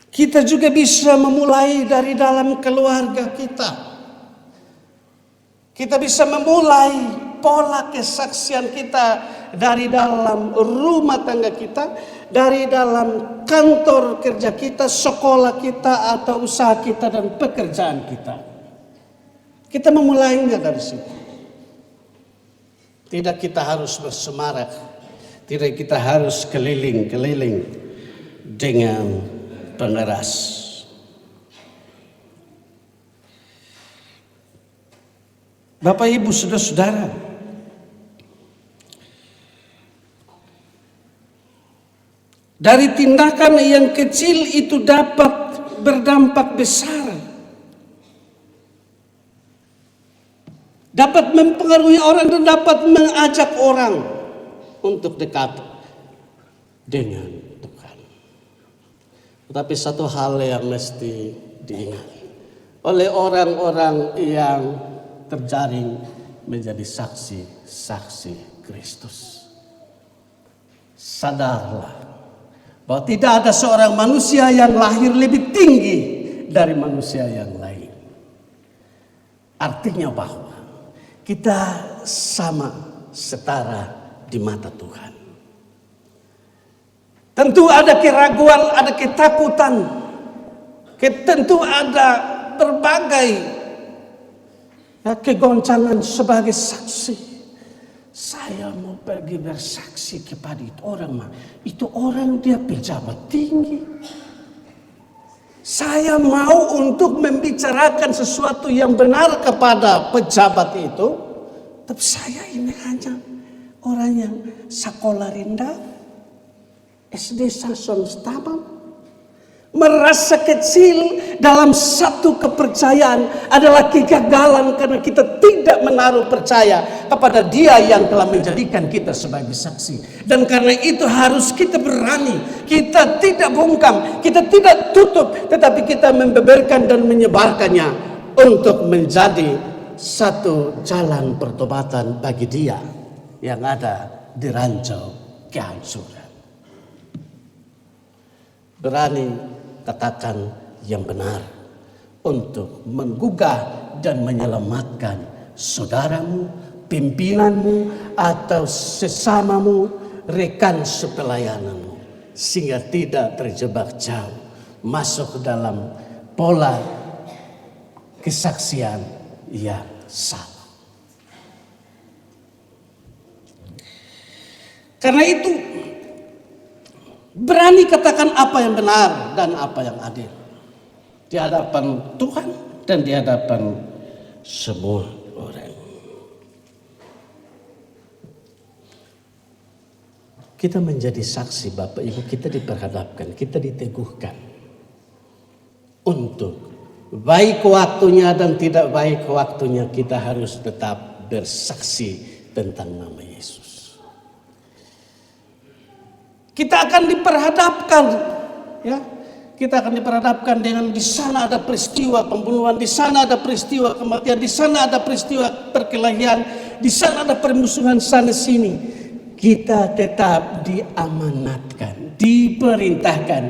Kita juga bisa memulai dari dalam keluarga kita. Kita bisa memulai pola kesaksian kita dari dalam rumah tangga kita, dari dalam kantor kerja kita, sekolah kita, atau usaha kita dan pekerjaan kita. Kita memulainya dari situ. Tidak kita harus bersemarak, tidak kita harus keliling-keliling dengan pengeras. Bapak, Ibu, saudara-saudara, dari tindakan yang kecil itu dapat berdampak besar, dapat mempengaruhi orang dan dapat mengajak orang untuk dekat dengan Tuhan. Tetapi satu hal yang mesti diingat oleh orang-orang yang terjaring menjadi saksi-saksi Kristus. Sadarlah bahwa tidak ada seorang manusia yang lahir lebih tinggi dari manusia yang lain. Artinya bahwa kita sama, setara di mata Tuhan. Tentu ada keraguan, ada ketakutan, tentu ada berbagai kegoncangan sebagai saksi. Saya mau pergi bersaksi kepada itu orang, itu orang dia pejabat tinggi. Saya mau untuk membicarakan sesuatu yang benar kepada pejabat itu, tapi saya ini hanya orang yang sekolah rendah, SD Sason Stabam. Merasa kecil dalam satu kepercayaan adalah kegagalan karena kita tidak menaruh percaya kepada Dia yang telah menjadikan kita sebagai saksi. Dan karena itu harus kita berani, kita tidak bungkam, kita tidak tutup, tetapi kita membeberkan dan menyebarkannya untuk menjadi satu jalan pertobatan bagi dia yang ada di ranjau kehancuran. Berani katakan yang benar untuk menggugah dan menyelamatkan saudaramu, pimpinanmu atau sesamamu, rekan sepelayananmu, sehingga tidak terjebak jauh masuk ke dalam pola kesaksian yang salah. Karena itu, berani katakan apa yang benar dan apa yang adil di hadapan Tuhan dan di hadapan semua orang. Kita menjadi saksi, Bapak Ibu, kita diperhadapkan, kita diteguhkan untuk baik waktunya dan tidak baik waktunya kita harus tetap bersaksi tentang nama Yesus. Kita akan diperhadapkan, ya. Kita akan diperhadapkan dengan di sana ada peristiwa pembunuhan, di sana ada peristiwa kematian, di sana ada peristiwa perkelahian, di sana ada permusuhan sana sini. Kita tetap diamanatkan, diperintahkan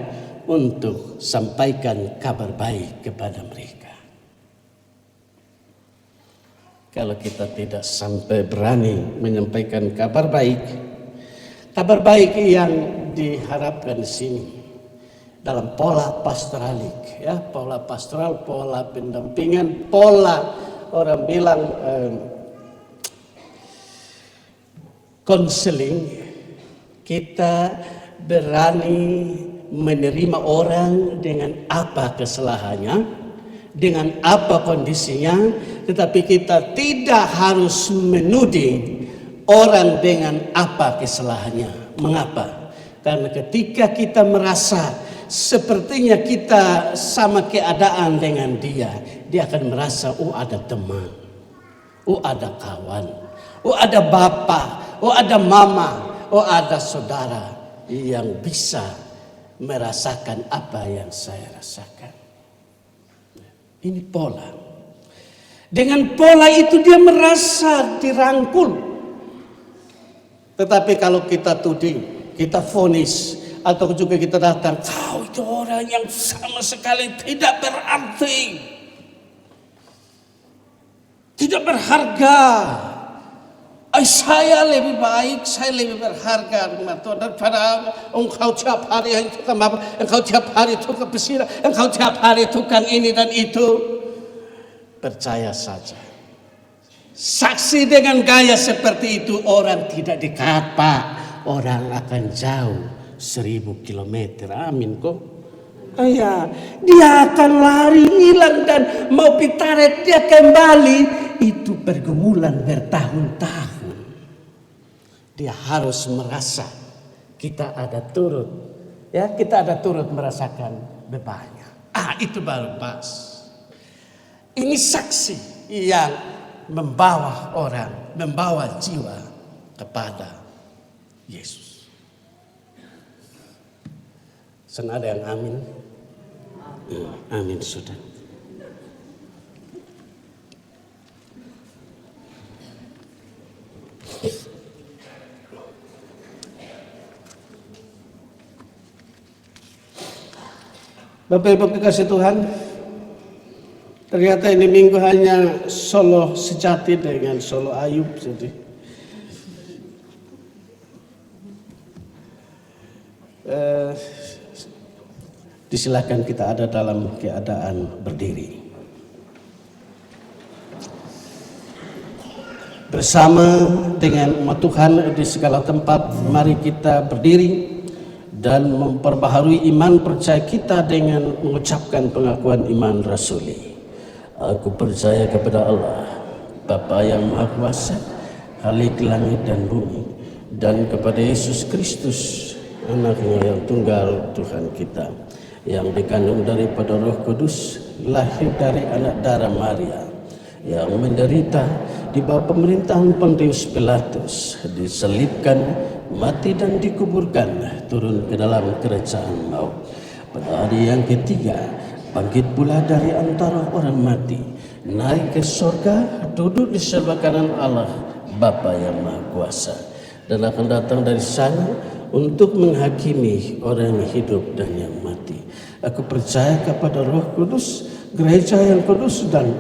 untuk sampaikan kabar baik kepada mereka. Kalau kita tidak sampai berani menyampaikan kabar baik yang diharapkan di sini dalam pola pastoralik, ya, pola pastoral, pola pendampingan, pola orang bilang konseling. Kita berani menerima orang dengan apa kesalahannya, dengan apa kondisinya, tetapi kita tidak harus menuding orang dengan apa kesalahannya. Mengapa? Karena ketika kita merasa sepertinya kita sama keadaan dengan dia akan merasa, oh ada teman, oh ada kawan, oh ada bapak, oh ada mama, oh ada saudara yang bisa merasakan apa yang saya rasakan. Ini pola. Dengan pola itu dia merasa dirangkul. Tetapi kalau kita tuding, kita vonis, atau juga kita datang, kau itu orang yang sama sekali tidak berarti, tidak berharga. Saya lebih baik, saya lebih berharga dengan Tuhan daripada engkau tiap hari yang tukang apa, engkau tiap hari tukang pesira, engkau tiap hari tukang ini dan itu. Percaya saja. Saksi dengan gaya seperti itu orang tidak dikapa, orang akan jauh 1000 kilometer. Amin kok. Ya, dia akan lari hilang dan mau pitaret dia kembali. Itu pergumulan bertahun-tahun. Dia harus merasa kita ada turut, ya kita ada turut merasakan bebannya. Itu baru pas. Ini saksi yang membawa orang, membawa jiwa kepada Yesus. Sana ada yang amin? Amin sudah. Bapak Ibu kekasih Tuhan, ternyata ini minggu hanya solo sejati dengan solo Ayub saja. Disilakan kita ada dalam keadaan berdiri. Bersama dengan umat Tuhan di segala tempat, mari kita berdiri dan memperbaharui iman percaya kita dengan mengucapkan pengakuan iman rasuli. Aku percaya kepada Allah, Bapa yang Maha Kuasa, Khalik langit dan bumi, dan kepada Yesus Kristus, Anaknya yang tunggal Tuhan kita, yang dikandung daripada Roh Kudus, lahir dari anak darah Maria, yang menderita di bawah pemerintahan Pontius Pilatus, diselibkan, mati dan dikuburkan, turun ke dalam kerajaan maut. Pada hari yang ketiga, bangkit pula dari antara orang mati, naik ke surga, duduk di sebelah kanan Allah, Bapa yang Maha Kuasa, dan akan datang dari sana untuk menghakimi orang yang hidup dan yang mati. Aku percaya kepada Roh Kudus, gereja yang kudus dan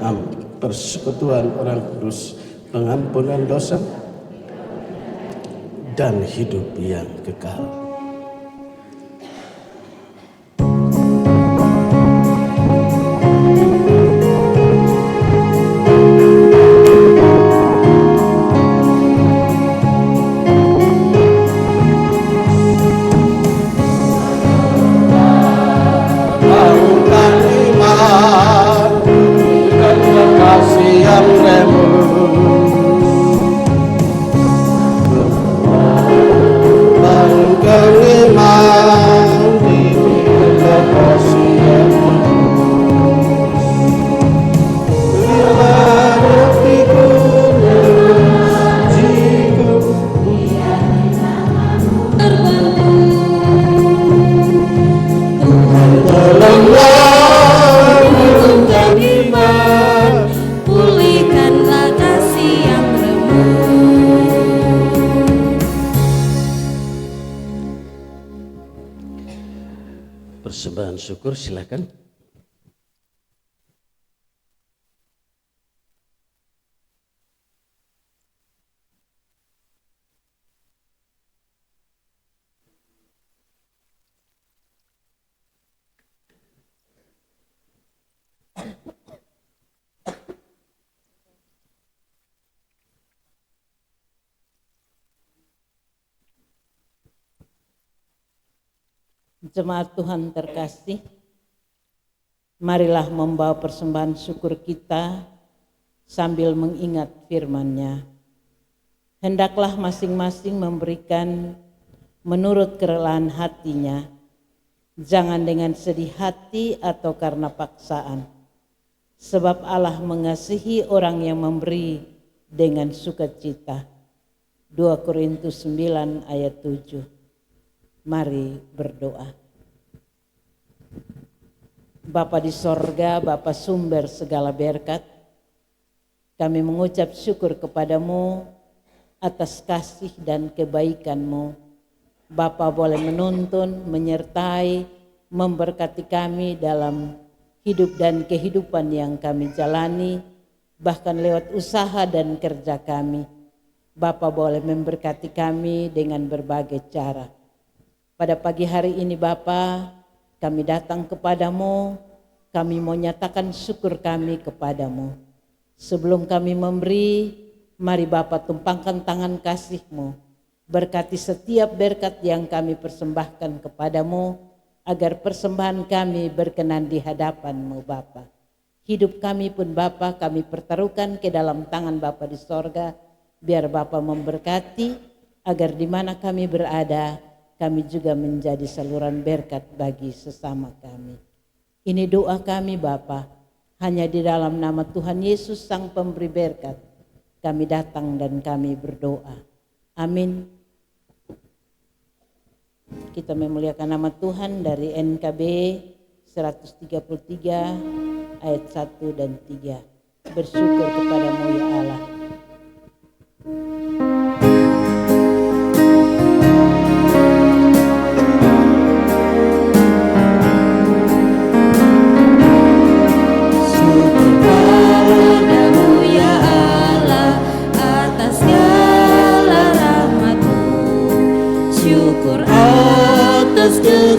persekutuan orang kudus, pengampunan dosa, dan hidup yang kekal. Bangunkan iman dan kekasih yang remuk. Bangunkan iman di kekasih yang remuk. Bila hatiku jika tolonglah bangunkan iman, Pulihkanlah kasih yang remuk. persembahan syukur, silakan. Jemaat Tuhan terkasih, marilah membawa persembahan syukur kita sambil mengingat firman-Nya. Hendaklah masing-masing memberikan menurut kerelaan hatinya, jangan dengan sedih hati atau karena paksaan. Sebab Allah mengasihi orang yang memberi dengan sukacita. 2 Korintus 9 ayat 7. Mari berdoa. Bapa di sorga, Bapa sumber segala berkat, kami mengucap syukur kepadamu atas kasih dan kebaikan-Mu. Bapa boleh menuntun, menyertai, memberkati kami dalam hidup dan kehidupan yang kami jalani, bahkan lewat usaha dan kerja kami. Bapa boleh memberkati kami dengan berbagai cara. Pada pagi hari ini Bapa, kami datang kepadamu, kami mau nyatakan syukur kami kepadamu. Sebelum kami memberi, mari Bapa tumpangkan tangan kasih-Mu. Berkati setiap berkat yang kami persembahkan kepadamu, agar persembahan kami berkenan di hadapan-Mu Bapa. Hidup kami pun Bapa kami pertaruhkan ke dalam tangan Bapa di sorga, biar Bapa memberkati, agar di mana kami berada, kami juga menjadi saluran berkat bagi sesama kami. Ini doa kami Bapa, hanya di dalam nama Tuhan Yesus Sang Pemberi berkat, kami datang dan kami berdoa. Amin. Kita memuliakan nama Tuhan dari NKB 133 ayat 1 dan 3. Bersyukur kepadamu ya Allah.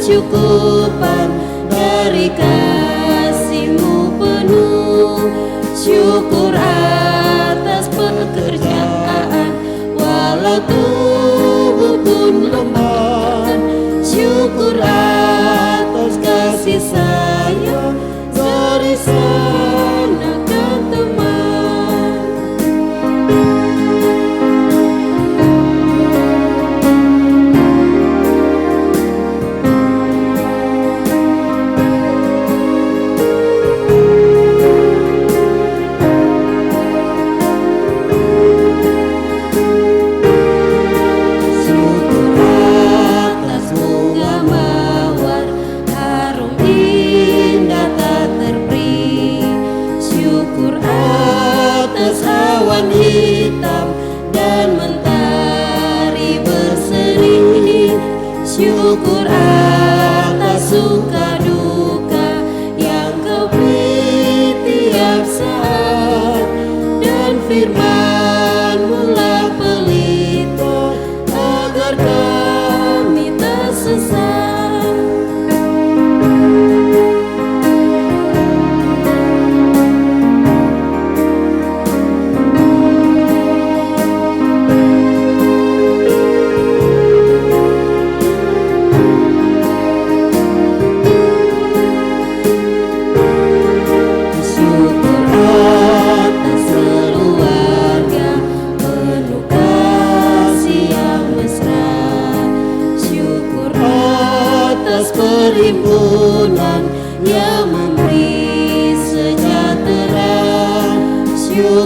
Kecukupan dari kasih-Mu penuh, syukur atas pekerjaan walau tubuh pun lemah, syukur atas kasih sayang dari sanak dan teman. Hitam dan mentari berseri, syukur atas suka duka yang Kau beri tiap saat, dan firman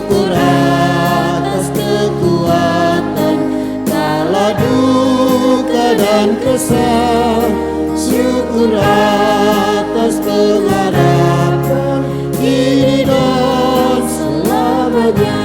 syukur atas kekuatan kala duka dan kesal, syukur atas pengharapan kini dan selamanya.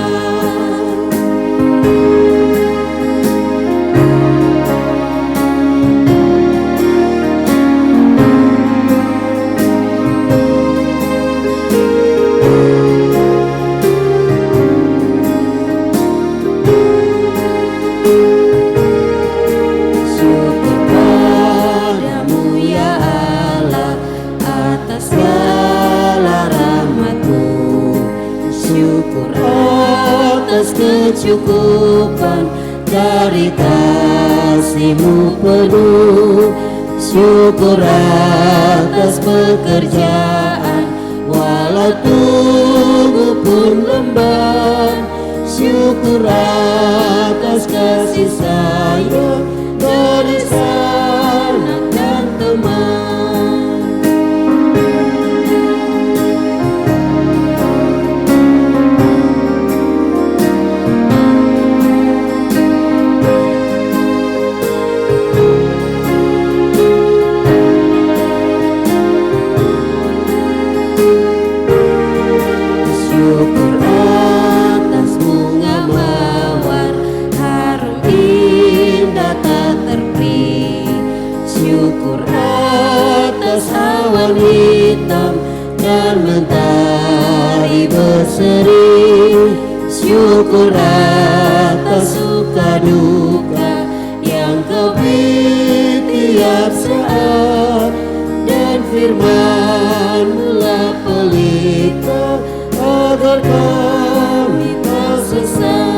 Kecukupan dari kasih-Mu penuh, syukur atas pekerjaan walau tubuh pun lemah, syukur atas kasih sayang dari sanak dan teman. Hitam dan mentari berseri, syukur atas suka duka yang Kau beri tiap saat, dan firman-Mu pelita agar kami tak sesat.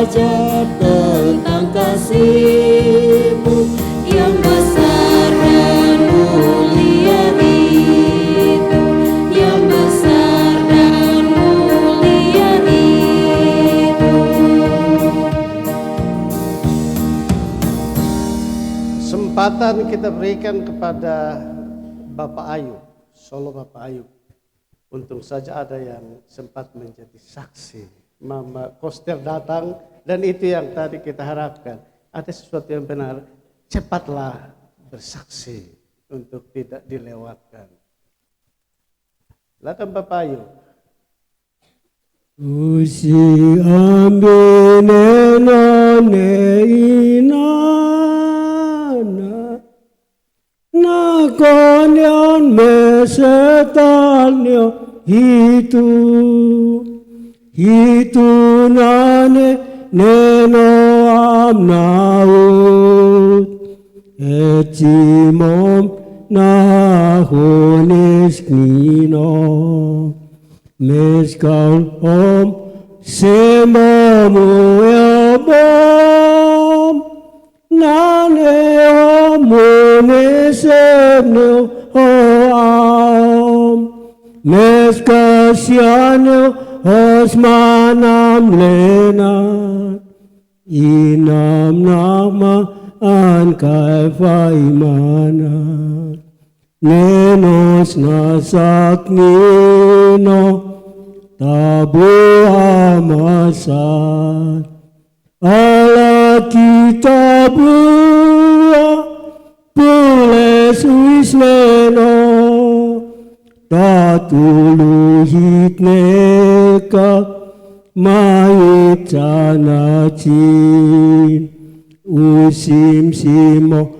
belajar tentang kasih-Mu yang besar dan mulia itu, yang besar dan mulia itu. Kesempatan kita berikan kepada Bapak Ayub, Solo Bapak Ayub. Untung saja ada yang sempat menjadi saksi. Mama Koster datang dan itu yang tadi kita harapkan. Ada sesuatu yang benar, cepatlah bersaksi untuk tidak dilewatkan. Silakan Bapak Ayu. Usi ambine none inana na konyon mesetanyo hitu nane neno amnaut ecimom nahonis nino meskal om semamu yabom nane omune semno om meskal siano osmanam lenan inam nama ankai faimana nenos nasaknino tabu amasan ala kitabu pules wisleno tatuluhit neka mait sanacin usim simo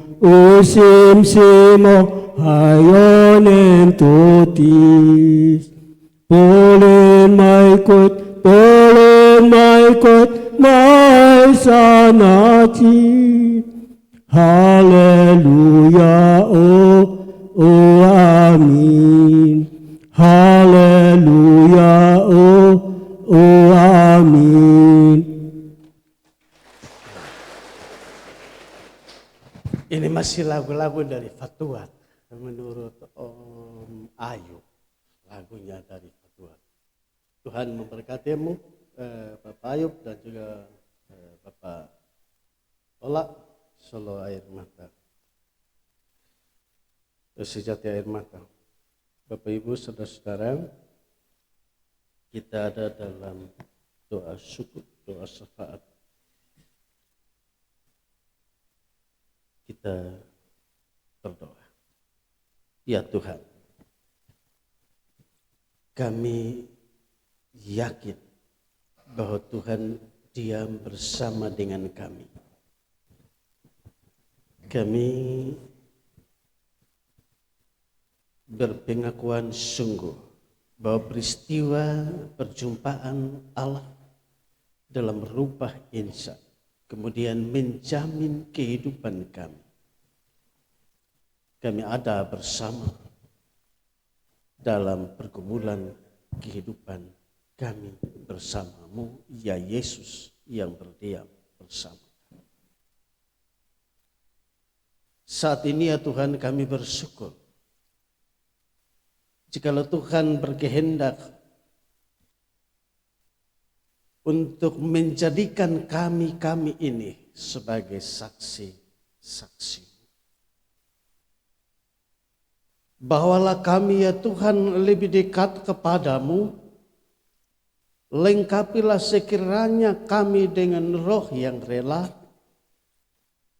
hayonen totis polen maikot mai sanacin haleluya o amin haleluya o amin. Ini masih lagu-lagu dari Fatuat menurut Om Ayu, lagunya dari Fatuat. Tuhan memberkatimu Bapak Ayub dan juga Bapak Ola Solo Air Mata, Sejati Air Mata. Bapak Ibu saudara-saudara, kita ada dalam doa syukur, doa syafaat. Kita berdoa. Ya Tuhan, kami yakin bahwa Tuhan diam bersama dengan kami. Kami berpengakuan sungguh bahwa peristiwa perjumpaan Allah dalam rubah insan kemudian menjamin kehidupan kami. Kami ada bersama dalam pergumulan kehidupan kami bersamamu, ya Yesus yang berdiam bersama. Saat ini ya Tuhan kami bersyukur. Jikalau Tuhan berkehendak untuk menjadikan kami ini sebagai saksi-saksi. Bawalah kami ya Tuhan lebih dekat kepadamu, lengkapilah sekiranya kami dengan roh yang rela,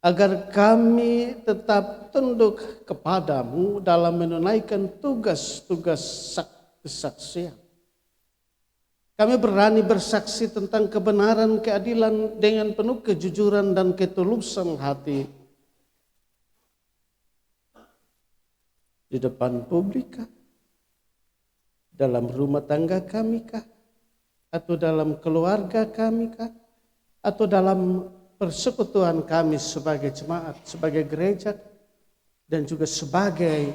agar kami tetap tunduk kepadamu dalam menunaikan tugas-tugas kesaksian. Kami berani bersaksi tentang kebenaran, keadilan dengan penuh kejujuran dan ketulusan hati. Di depan publik kah? Dalam rumah tangga kami kah? Atau dalam keluarga kami kah? Atau dalam persekutuan kami sebagai jemaat, sebagai gereja, dan juga sebagai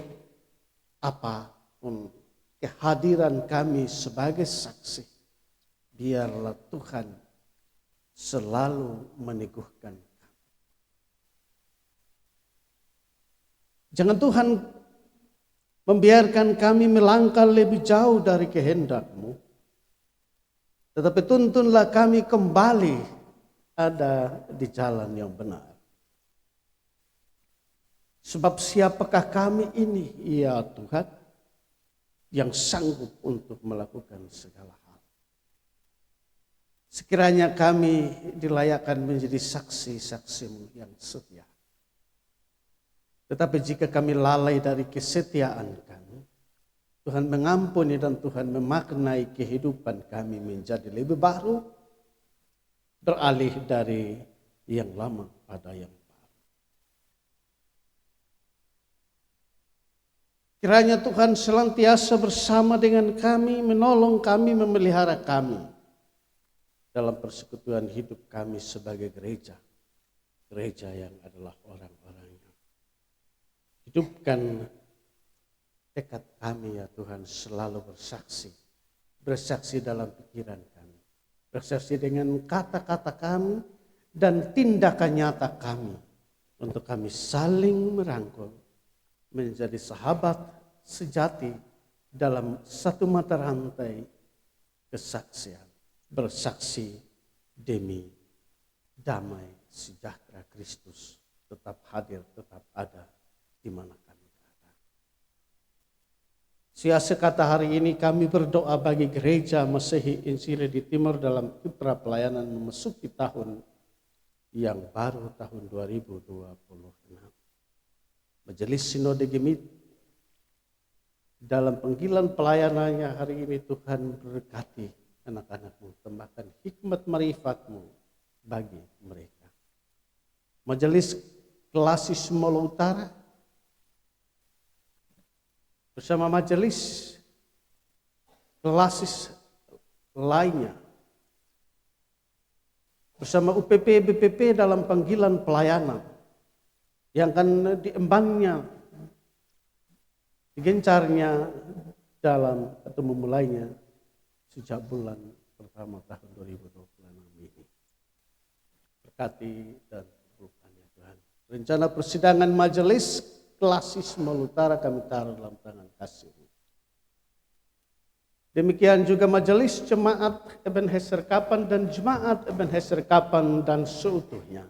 apapun kehadiran kami sebagai saksi. Biarlah Tuhan selalu meneguhkan kami. Jangan Tuhan membiarkan kami melangkah lebih jauh dari kehendak-Mu, tetapi tuntunlah kami kembali ada di jalan yang benar. Sebab siapakah kami ini, ya Tuhan, yang sanggup untuk melakukan segala hal. Sekiranya kami dilayakkan menjadi saksi-saksi-Mu yang setia. Tetapi jika kami lalai dari kesetiaan kami, Tuhan mengampuni dan Tuhan memaknai kehidupan kami menjadi lebih baru, beralih dari yang lama pada yang baru. Kiranya Tuhan senantiasa bersama dengan kami, menolong kami, memelihara kami dalam persekutuan hidup kami sebagai gereja. Gereja yang adalah orang-orang yang hidupkan tekad kami ya Tuhan selalu bersaksi dalam pikiran kami, bersaksi dengan kata-kata kami dan tindakan nyata kami untuk kami saling merangkul menjadi sahabat sejati dalam satu mata rantai kesaksian, bersaksi demi damai sejahtera Kristus tetap hadir, tetap ada di mana kami berada. Sia-sia kata hari ini kami berdoa bagi gereja Masehi Injili di Timur dalam kiprah pelayanan memasuki tahun yang baru, tahun 2026. Majelis Sinode Gemit dalam panggilan pelayanannya hari ini Tuhan berkati anak-anakmu, tambahkan hikmat marifat-Mu bagi mereka. Majelis Klasis Molo Utara bersama majelis Klasis lainnya bersama UPP BPP dalam panggilan pelayanan yang akan diembannya, digencarnya dalam atau memulainya sejak bulan pertama tahun 2026 ini. Berkati dan berkati Tuhan. Rencana persidangan majelis Klasis Malutara kami taruh dalam tangan kasih. Demikian juga majelis jemaat Ebenezer Kapan dan jemaat Ebenezer Kapan dan seutuhnya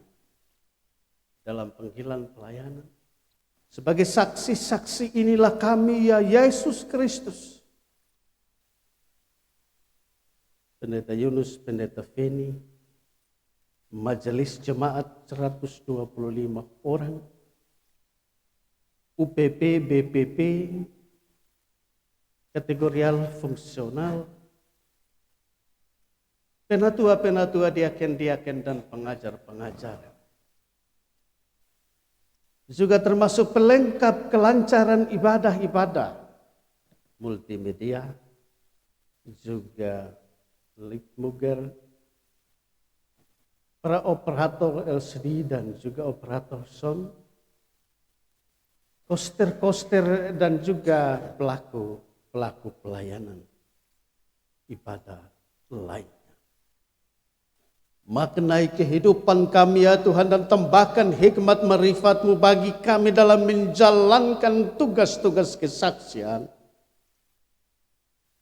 dalam panggilan pelayanan. Sebagai saksi-saksi inilah kami ya Yesus Kristus. Pendeta Yunus, Pendeta Feni, majelis jemaat 125 orang, UPP, BPP, kategorial fungsional, penatua-penatua, diaken-diaken dan pengajar-pengajar. Juga termasuk pelengkap kelancaran ibadah-ibadah, multimedia, juga litmuger, para operator LCD dan juga operator sound, koster-koster dan juga pelaku pelayanan ibadah lainnya. Maknai kehidupan kami ya Tuhan dan tambahkan hikmat marifat-Mu bagi kami dalam menjalankan tugas-tugas kesaksian.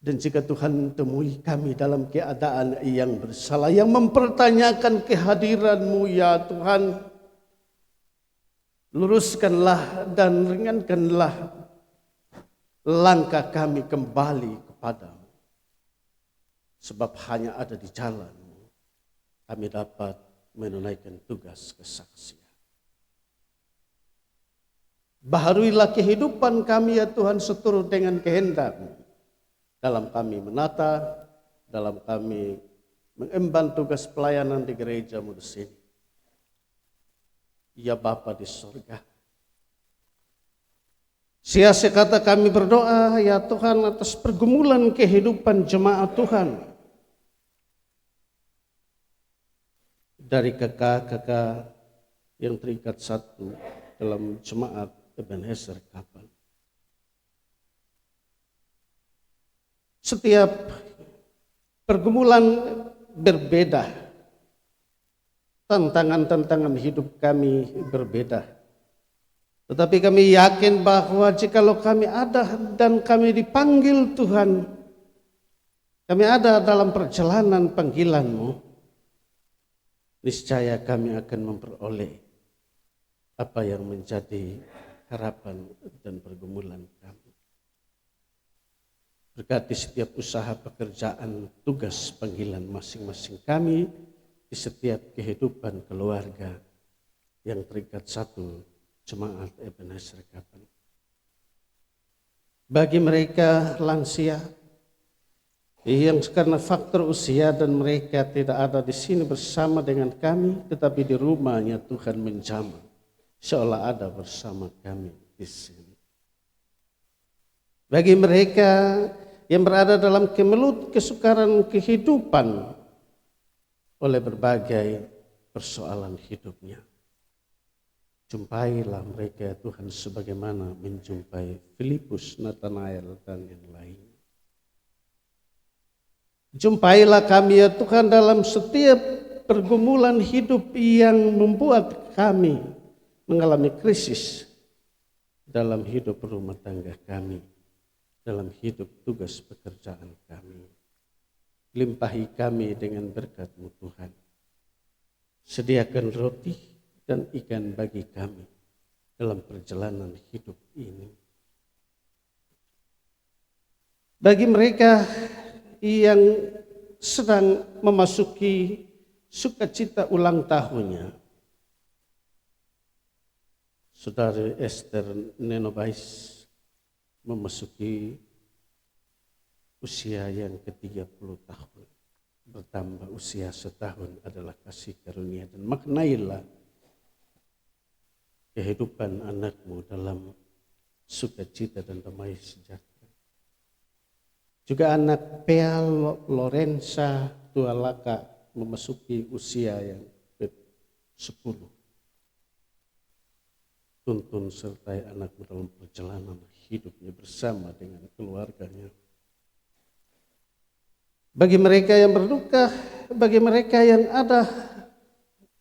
Dan jika Tuhan temui kami dalam keadaan yang bersalah, yang mempertanyakan kehadiran-Mu ya Tuhan, luruskanlah dan ringankanlah langkah kami kembali kepadamu. Sebab hanya ada di jalan kami dapat menunaikan tugas kesaksian. Baharuilah kehidupan kami ya Tuhan seturut dengan kehendak-Mu. Dalam kami menata, dalam kami mengemban tugas pelayanan di gereja-Mu di sini. Ya Bapa di surga. Sia-sia kata kami berdoa ya Tuhan atas pergumulan kehidupan jemaat Tuhan. Dari kakak-kakak yang terikat satu dalam jemaat Ebenezer Kapan. Setiap pergumulan berbeda, tantangan-tantangan hidup kami berbeda. Tetapi kami yakin bahwa jikalau kami ada dan kami dipanggil Tuhan, kami ada dalam perjalanan panggilan-Mu, niscaya kami akan memperoleh apa yang menjadi harapan dan pergumulan kami. Berkati setiap usaha pekerjaan tugas panggilan masing-masing kami di setiap kehidupan keluarga yang terikat satu jemaat Ebenezer Kapan. bagi mereka lansia yang karena faktor usia dan mereka tidak ada di sini bersama dengan kami, tetapi di rumahnya Tuhan menjamah seolah ada bersama kami di sini. Bagi mereka yang berada dalam kemelut kesukaran kehidupan oleh berbagai persoalan hidupnya, jumpailah mereka ya Tuhan sebagaimana menjumpai Filipus, Nathanael dan yang lain. Jumpailah kami ya Tuhan dalam setiap pergumulan hidup yang membuat kami mengalami krisis dalam hidup rumah tangga kami, dalam hidup tugas pekerjaan kami. Limpahi kami dengan berkat-Mu Tuhan. Sediakan roti dan ikan bagi kami dalam perjalanan hidup ini. Bagi mereka yang sedang memasuki sukacita ulang tahunnya, Saudari Esther Nenobais memasuki usia yang ke-30 tahun. Bertambah usia setahun adalah kasih karunia, dan maknailah kehidupan anakmu dalam sukacita dan damai sejahtera. Juga anak Pea Lorenza Tualaka memasuki usia yang ke-10. Tuntun sertai anakmu dalam perjalanan hidupnya bersama dengan keluarganya. Bagi mereka yang berduka, bagi mereka yang ada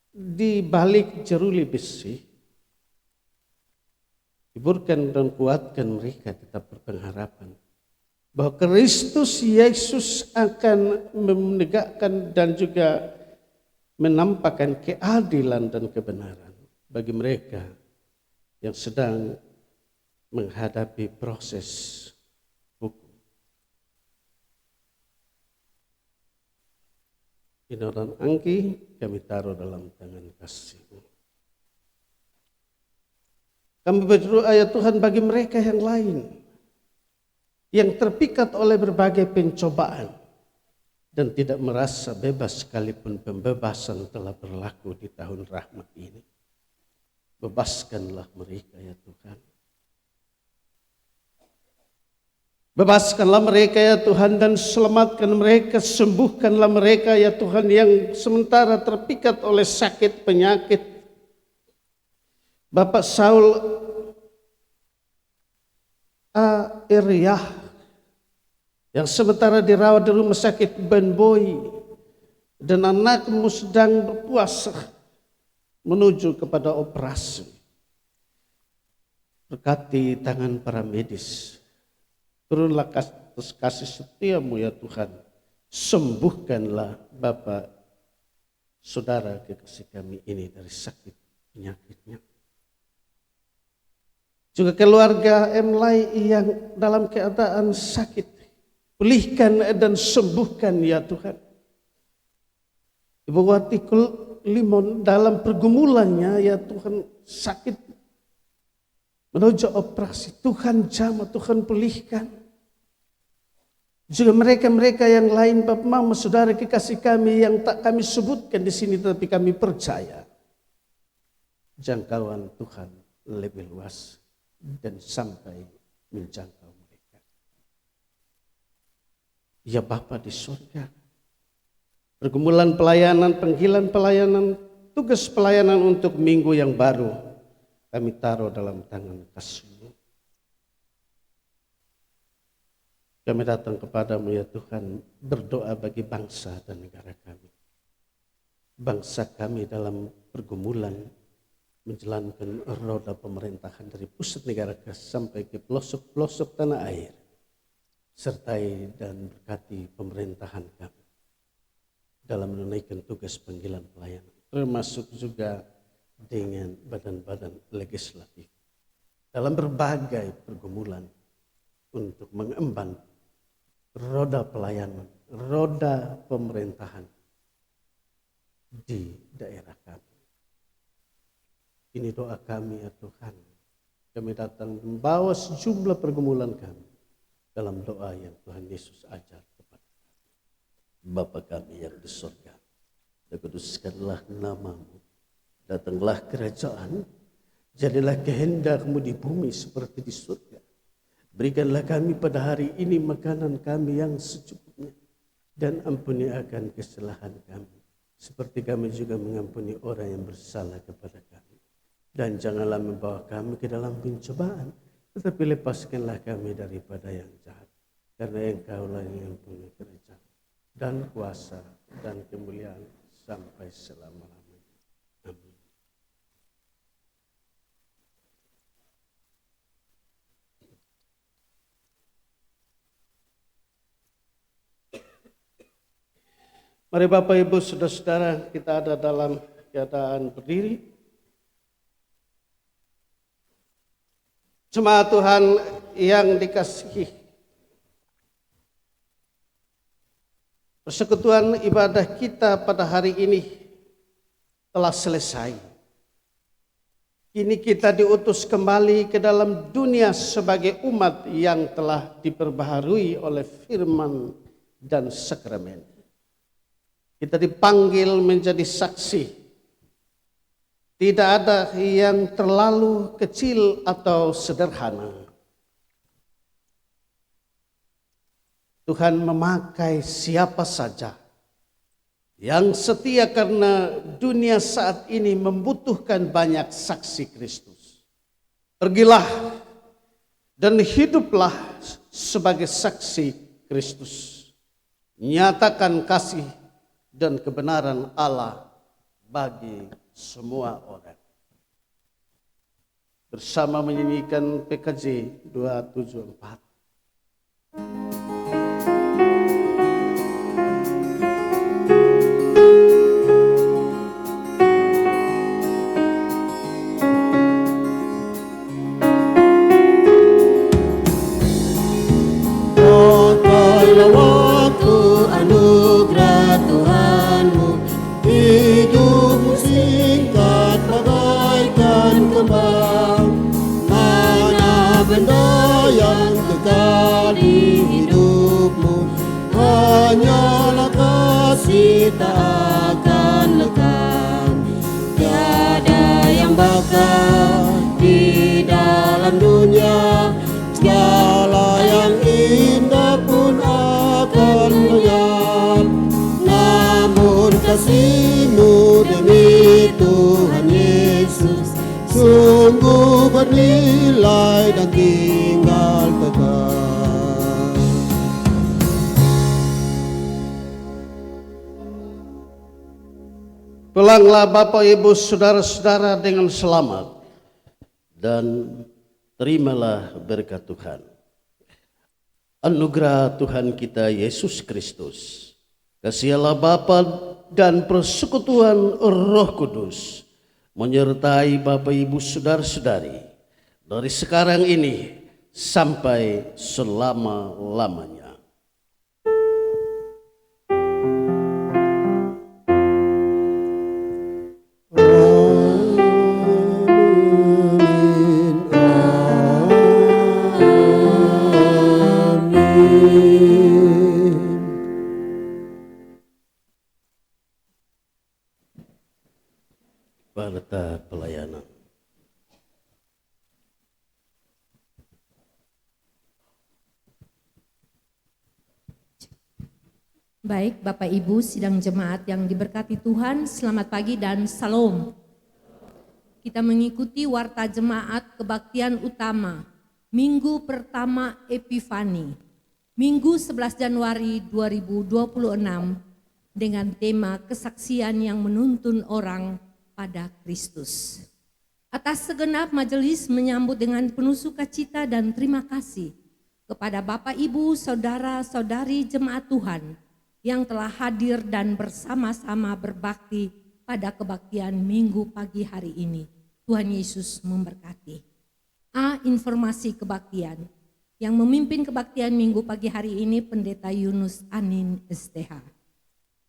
di balik jeruli besi, hiburkan dan kuatkan mereka tetap berpengharapan bahwa Kristus Yesus akan menegakkan dan juga menampakkan keadilan dan kebenaran bagi mereka yang sedang menghadapi proses hukum. Ino dan Angki kami taruh dalam tangan kasih-Mu. Kami berdoa ya Tuhan bagi mereka yang lain yang terpikat oleh berbagai pencobaan dan tidak merasa bebas sekalipun pembebasan telah berlaku di tahun rahmat ini. Bebaskanlah mereka ya Tuhan. Bebaskanlah mereka ya Tuhan dan selamatkan mereka, sembuhkanlah mereka ya Tuhan yang sementara terpikat oleh sakit penyakit. Bapak Saul Ariah yang sementara dirawat di rumah sakit Ben Boy dan anakmu sedang berpuasa menuju kepada operasi. Berkati tangan para medis, turunlah kasih setia-Mu ya Tuhan, sembuhkanlah Bapak saudara kekasih kami ini dari sakit penyakitnya. Juga keluarga Emlai yang dalam keadaan sakit, pulihkan dan sembuhkan ya Tuhan. Ibu Wati Limon dalam pergumulannya ya Tuhan sakit menuju operasi, Tuhan jamah, Tuhan pulihkan. Juga mereka-mereka yang lain Bapak Mama saudara kekasih kami yang tak kami sebutkan di sini, tetapi kami percaya jangkauan Tuhan lebih luas dan sampai menjangkau mereka. Ya Bapa di surga, pergumulan pelayanan, panggilan pelayanan, tugas pelayanan untuk minggu yang baru kami taruh dalam tangan kasih-Mu. Kami datang kepadamu ya Tuhan, berdoa bagi bangsa dan negara kami. Bangsa kami dalam pergumulan menjalankan roda pemerintahan dari pusat negara sampai ke pelosok-pelosok tanah air. Sertai dan berkati pemerintahan kami dalam menunaikan tugas panggilan pelayanan, termasuk juga dengan badan-badan legislatif dalam berbagai pergumulan untuk mengemban roda pelayanan, roda pemerintahan di daerah kami. Ini doa kami ya Tuhan. Kami datang membawa sejumlah pergumulan kami. dalam doa yang Tuhan Yesus ajar kepada kami. Bapa kami yang di surga, dikuduskanlah namamu, datanglah kerajaan, jadilah kehendak-Mu di bumi seperti di surga. Berikanlah kami pada hari ini makanan kami yang secukupnya, dan ampuni akan kesalahan kami, seperti kami juga mengampuni orang yang bersalah kepada kami. Dan janganlah membawa kami ke dalam pencobaan, tetapi lepaskanlah kami daripada yang jahat. Karena Engkaulah yang punya kerajaan dan kuasa dan kemuliaan sampai selama-lamanya. Amin. Mari Bapak Ibu Saudara-saudara, kita ada dalam keadaan berdiri. Jemaat Tuhan yang dikasihi, persekutuan ibadah kita pada hari ini telah selesai. Kini kita diutus kembali ke dalam dunia sebagai umat yang telah diperbaharui oleh firman dan sakramen. Kita dipanggil menjadi saksi. Tidak ada yang terlalu kecil atau sederhana. Tuhan memakai siapa saja yang setia, karena dunia saat ini membutuhkan banyak saksi Kristus. Pergilah dan hiduplah sebagai saksi Kristus. Nyatakan kasih dan kebenaran Allah bagi semua orang. Bersama menyanyikan PKJ 274. Pakailah waktu anugerah Tuhanmu, hidupmu singkat bagaikan kembang. Mana benda yang kekal di hidupmu, hanyalah kasih tak akan lekang. Tiada yang bakal di dalam dunia, segala yang indah pun akan lenyap. Namun kasih-Mu demi Tuhan Yesus sungguh bernilai dan tinggal kekal. Pulanglah Bapak Ibu Saudara-saudara dengan selamat dan terimalah berkat Tuhan. Anugerah Tuhan kita Yesus Kristus, kasih Allah Bapa dan persekutuan Roh Kudus menyertai Bapak Ibu Saudara-saudari dari sekarang ini sampai selama-lamanya. Warta pelayanan. Baik, Bapak Ibu sidang jemaat yang diberkati Tuhan, selamat pagi dan salam. Kita mengikuti warta jemaat kebaktian utama Minggu pertama Epifani, Minggu 11 Januari 2026 dengan tema kesaksian yang menuntun orang pada Kristus. Atas segenap majelis menyambut dengan penuh sukacita dan terima kasih kepada Bapak Ibu Saudara-saudari jemaat Tuhan yang telah hadir dan bersama-sama berbakti pada kebaktian Minggu pagi hari ini. Tuhan Yesus memberkati. A. Informasi kebaktian. Yang memimpin kebaktian Minggu pagi hari ini Pendeta Yunus Anin STH.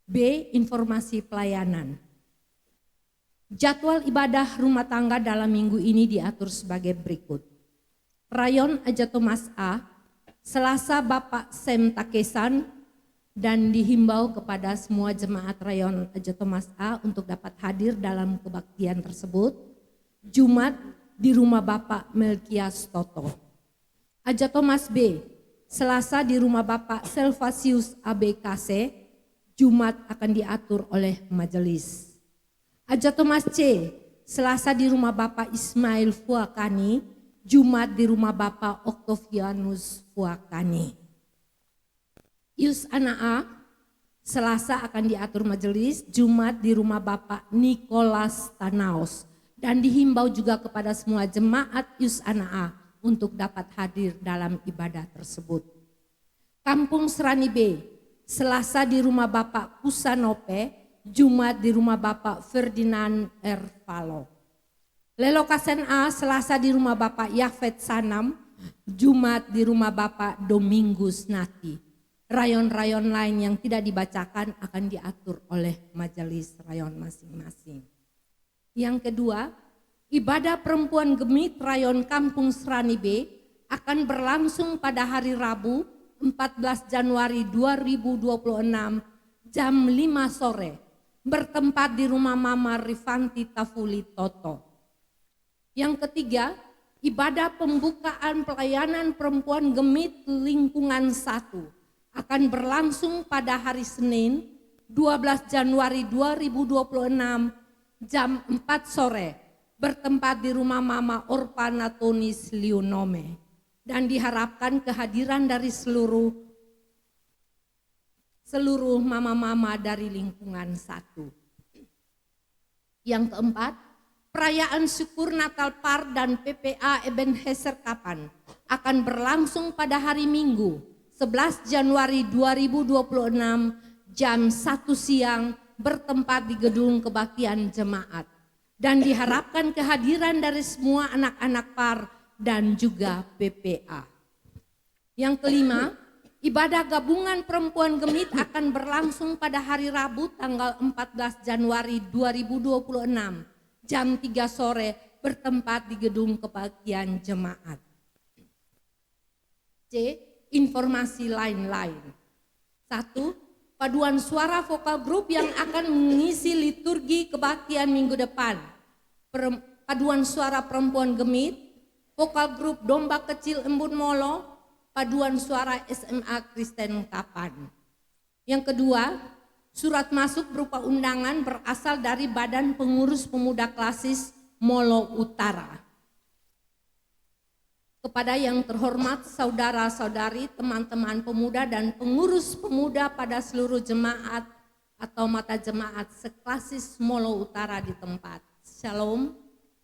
B. Informasi pelayanan. Jadwal ibadah rumah tangga dalam minggu ini diatur sebagai berikut. Rayon Aja Thomas A, Selasa Bapak Sem Takesan, dan dihimbau kepada semua jemaat rayon Aja Thomas A untuk dapat hadir dalam kebaktian tersebut. Jumat di rumah Bapak Melkias Toto. Aja Thomas B, Selasa di rumah Bapak Selvasius ABKC, Jumat akan diatur oleh majelis. Aja Thomas C, Selasa di rumah Bapak Ismail Fuakani, Jumat di rumah Bapak Octavianus Fuakani. Yus Ana A, Selasa akan diatur majelis, Jumat di rumah Bapak Nicholas Tanaos, dan dihimbau juga kepada semua jemaat Yus Ana A untuk dapat hadir dalam ibadah tersebut. Kampung Serani B, Selasa di rumah Bapak Kusanope, Jumat di rumah Bapak Ferdinand Ervalo. Lelokasen A, Selasa di rumah Bapak Yafet Sanam, Jumat di rumah Bapak Domingus Nati. Rayon-rayon lain yang tidak dibacakan akan diatur oleh majelis rayon masing-masing. Yang kedua, ibadah perempuan gemit rayon Kampung Serani B akan berlangsung pada hari Rabu 14 Januari 2026 jam 5 sore bertempat di rumah Mama Rifanti Tafuli Toto. Yang ketiga, ibadah pembukaan pelayanan perempuan gemit lingkungan 1 akan berlangsung pada hari Senin 12 Januari 2026 jam 4 sore bertempat di rumah Mama Orpana Tonis Liunome, dan diharapkan kehadiran dari seluruh mama-mama dari lingkungan 1. Yang keempat, perayaan syukur Natal Par dan PPA Ebenezer Kapan akan berlangsung pada hari Minggu 11 Januari 2026 jam 1 siang bertempat di Gedung Kebaktian Jemaat, dan diharapkan kehadiran dari semua anak-anak Par dan juga PPA. Yang kelima, ibadah gabungan perempuan gemit akan berlangsung pada hari Rabu tanggal 14 Januari 2026 jam 3 sore bertempat di Gedung Kebaktian Jemaat. C. Informasi lain-lain. 1. Paduan suara vokal grup yang akan mengisi liturgi kebaktian minggu depan. Paduan suara perempuan gemit, vokal grup Domba Kecil Embun Molo, paduan suara SMA Kristen Kapan. Yang kedua, surat masuk berupa undangan berasal dari Badan Pengurus Pemuda Klasis Molo Utara. Kepada yang terhormat saudara-saudari, teman-teman pemuda dan pengurus pemuda pada seluruh jemaat atau mata jemaat seklasis Molo Utara di tempat. Shalom.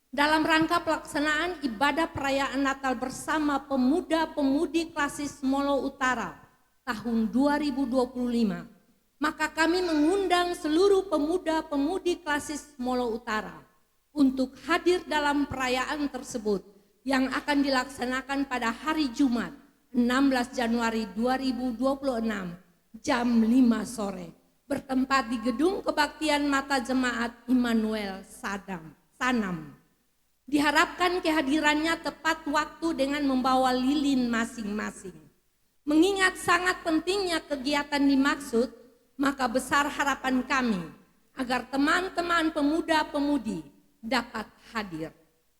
Dalam rangka pelaksanaan ibadah perayaan Natal bersama pemuda-pemudi klasis Molo Utara tahun 2025, maka kami mengundang seluruh pemuda-pemudi klasis Molo Utara untuk hadir dalam perayaan tersebut yang akan dilaksanakan pada hari Jumat 16 Januari 2026 jam 5 sore bertempat di Gedung Kebaktian Mata Jemaat Immanuel Sanam. Diharapkan kehadirannya tepat waktu dengan membawa lilin masing-masing. Mengingat sangat pentingnya kegiatan dimaksud, maka besar harapan kami agar teman-teman pemuda-pemudi dapat hadir.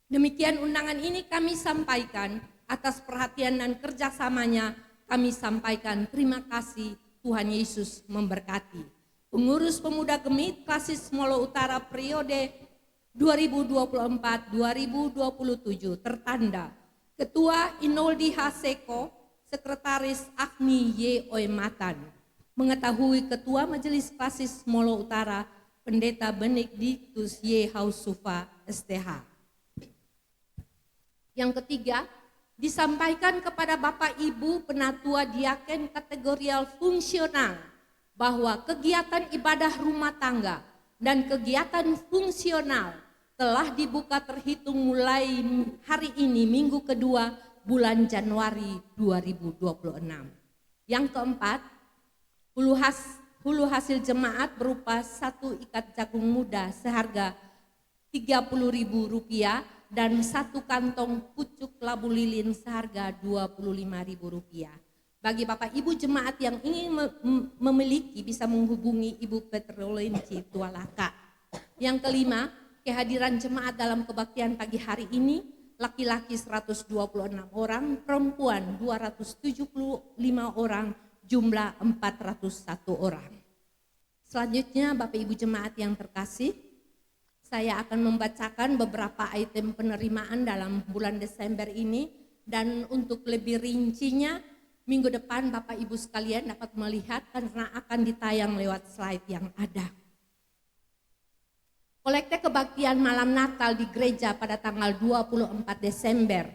Demikian undangan ini kami sampaikan, atas perhatian dan kerjasamanya kami sampaikan terima kasih, Tuhan Yesus memberkati. Pengurus Pemuda Gemit Klasis Molo Utara periode 2024-2027 tertanda Ketua Inoldi Haseko, Sekretaris Agni Y. Oematan, mengetahui Ketua Majelis Klasis Molo Utara Pendeta Benediktus Y. Hausufa STH. Yang ketiga, disampaikan kepada Bapak Ibu Penatua Diaken Kategorial Fungsional bahwa kegiatan ibadah rumah tangga dan kegiatan fungsional telah dibuka terhitung mulai hari ini minggu kedua bulan Januari 2026. Yang keempat, hulu hasil jemaat berupa 1 ikat jagung muda seharga Rp30.000 dan 1 kantong pucuk labu lilin seharga Rp25.000. Bagi Bapak Ibu jemaat yang ingin memiliki bisa menghubungi Ibu Petrolenci Tualaka. Yang kelima, kehadiran jemaat dalam kebaktian pagi hari ini, laki-laki 126 orang, perempuan 275 orang, jumlah 401 orang. Selanjutnya Bapak Ibu jemaat yang terkasih, saya akan membacakan beberapa item penerimaan dalam bulan Desember ini, dan untuk lebih rincinya minggu depan Bapak Ibu sekalian dapat melihat karena akan ditayang lewat slide yang ada. Kolekte kebaktian malam Natal di gereja pada tanggal 24 Desember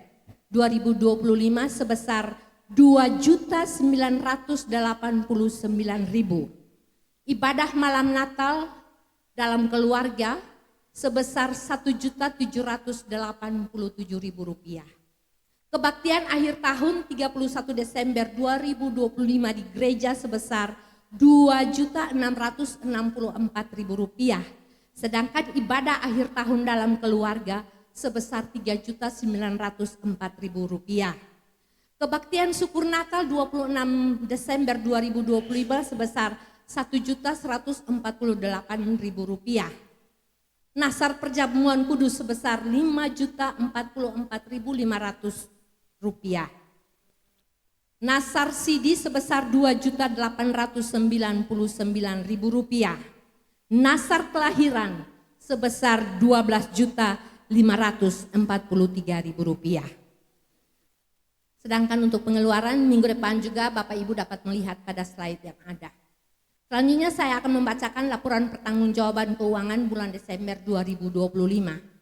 2025 sebesar 2.989.000. Ibadah malam Natal dalam keluarga sebesar 1.787.000 rupiah. Kebaktian akhir tahun 31 Desember 2025 di gereja sebesar 2.664.000 rupiah. Sedangkan ibadah akhir tahun dalam keluarga sebesar 3.904.000 rupiah. Kebaktian syukur Natal 26 Desember 2025 sebesar 1.148.000 rupiah. Nasar perjamuan kudus sebesar 5.044.500 rupiah. Nasar sidi sebesar 2.899.000 rupiah. Nasar kelahiran sebesar 12.543.000 rupiah. Sedangkan untuk pengeluaran minggu depan juga Bapak Ibu dapat melihat pada slide yang ada. Selanjutnya saya akan membacakan laporan pertanggungjawaban keuangan bulan Desember 2025.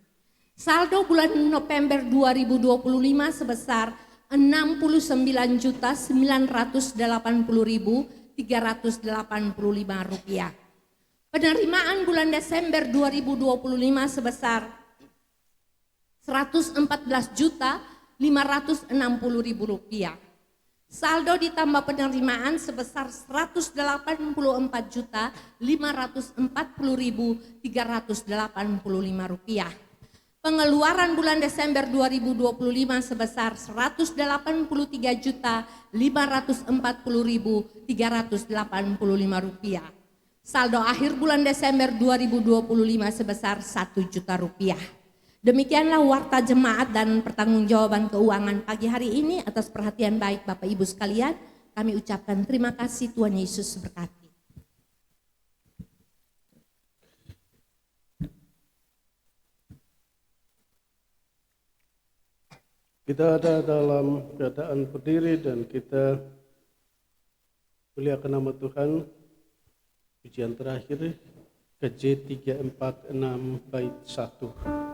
Saldo bulan November 2025 sebesar 69.980.385 rupiah. Penerimaan bulan Desember 2025 sebesar 114.560.000 rupiah. Saldo ditambah penerimaan sebesar 184.540.385 rupiah. Pengeluaran bulan Desember 2025 sebesar 183.540.385 rupiah. Saldo akhir bulan Desember 2025 sebesar 1 juta rupiah. Demikianlah warta jemaat dan pertanggungjawaban keuangan pagi hari ini. Atas perhatian baik Bapak Ibu sekalian, kami ucapkan terima kasih. Tuhan Yesus berkati. Kita ada dalam keadaan berdiri dan kita muliakan nama Tuhan. Pujian terakhir KJ 346 bait 1.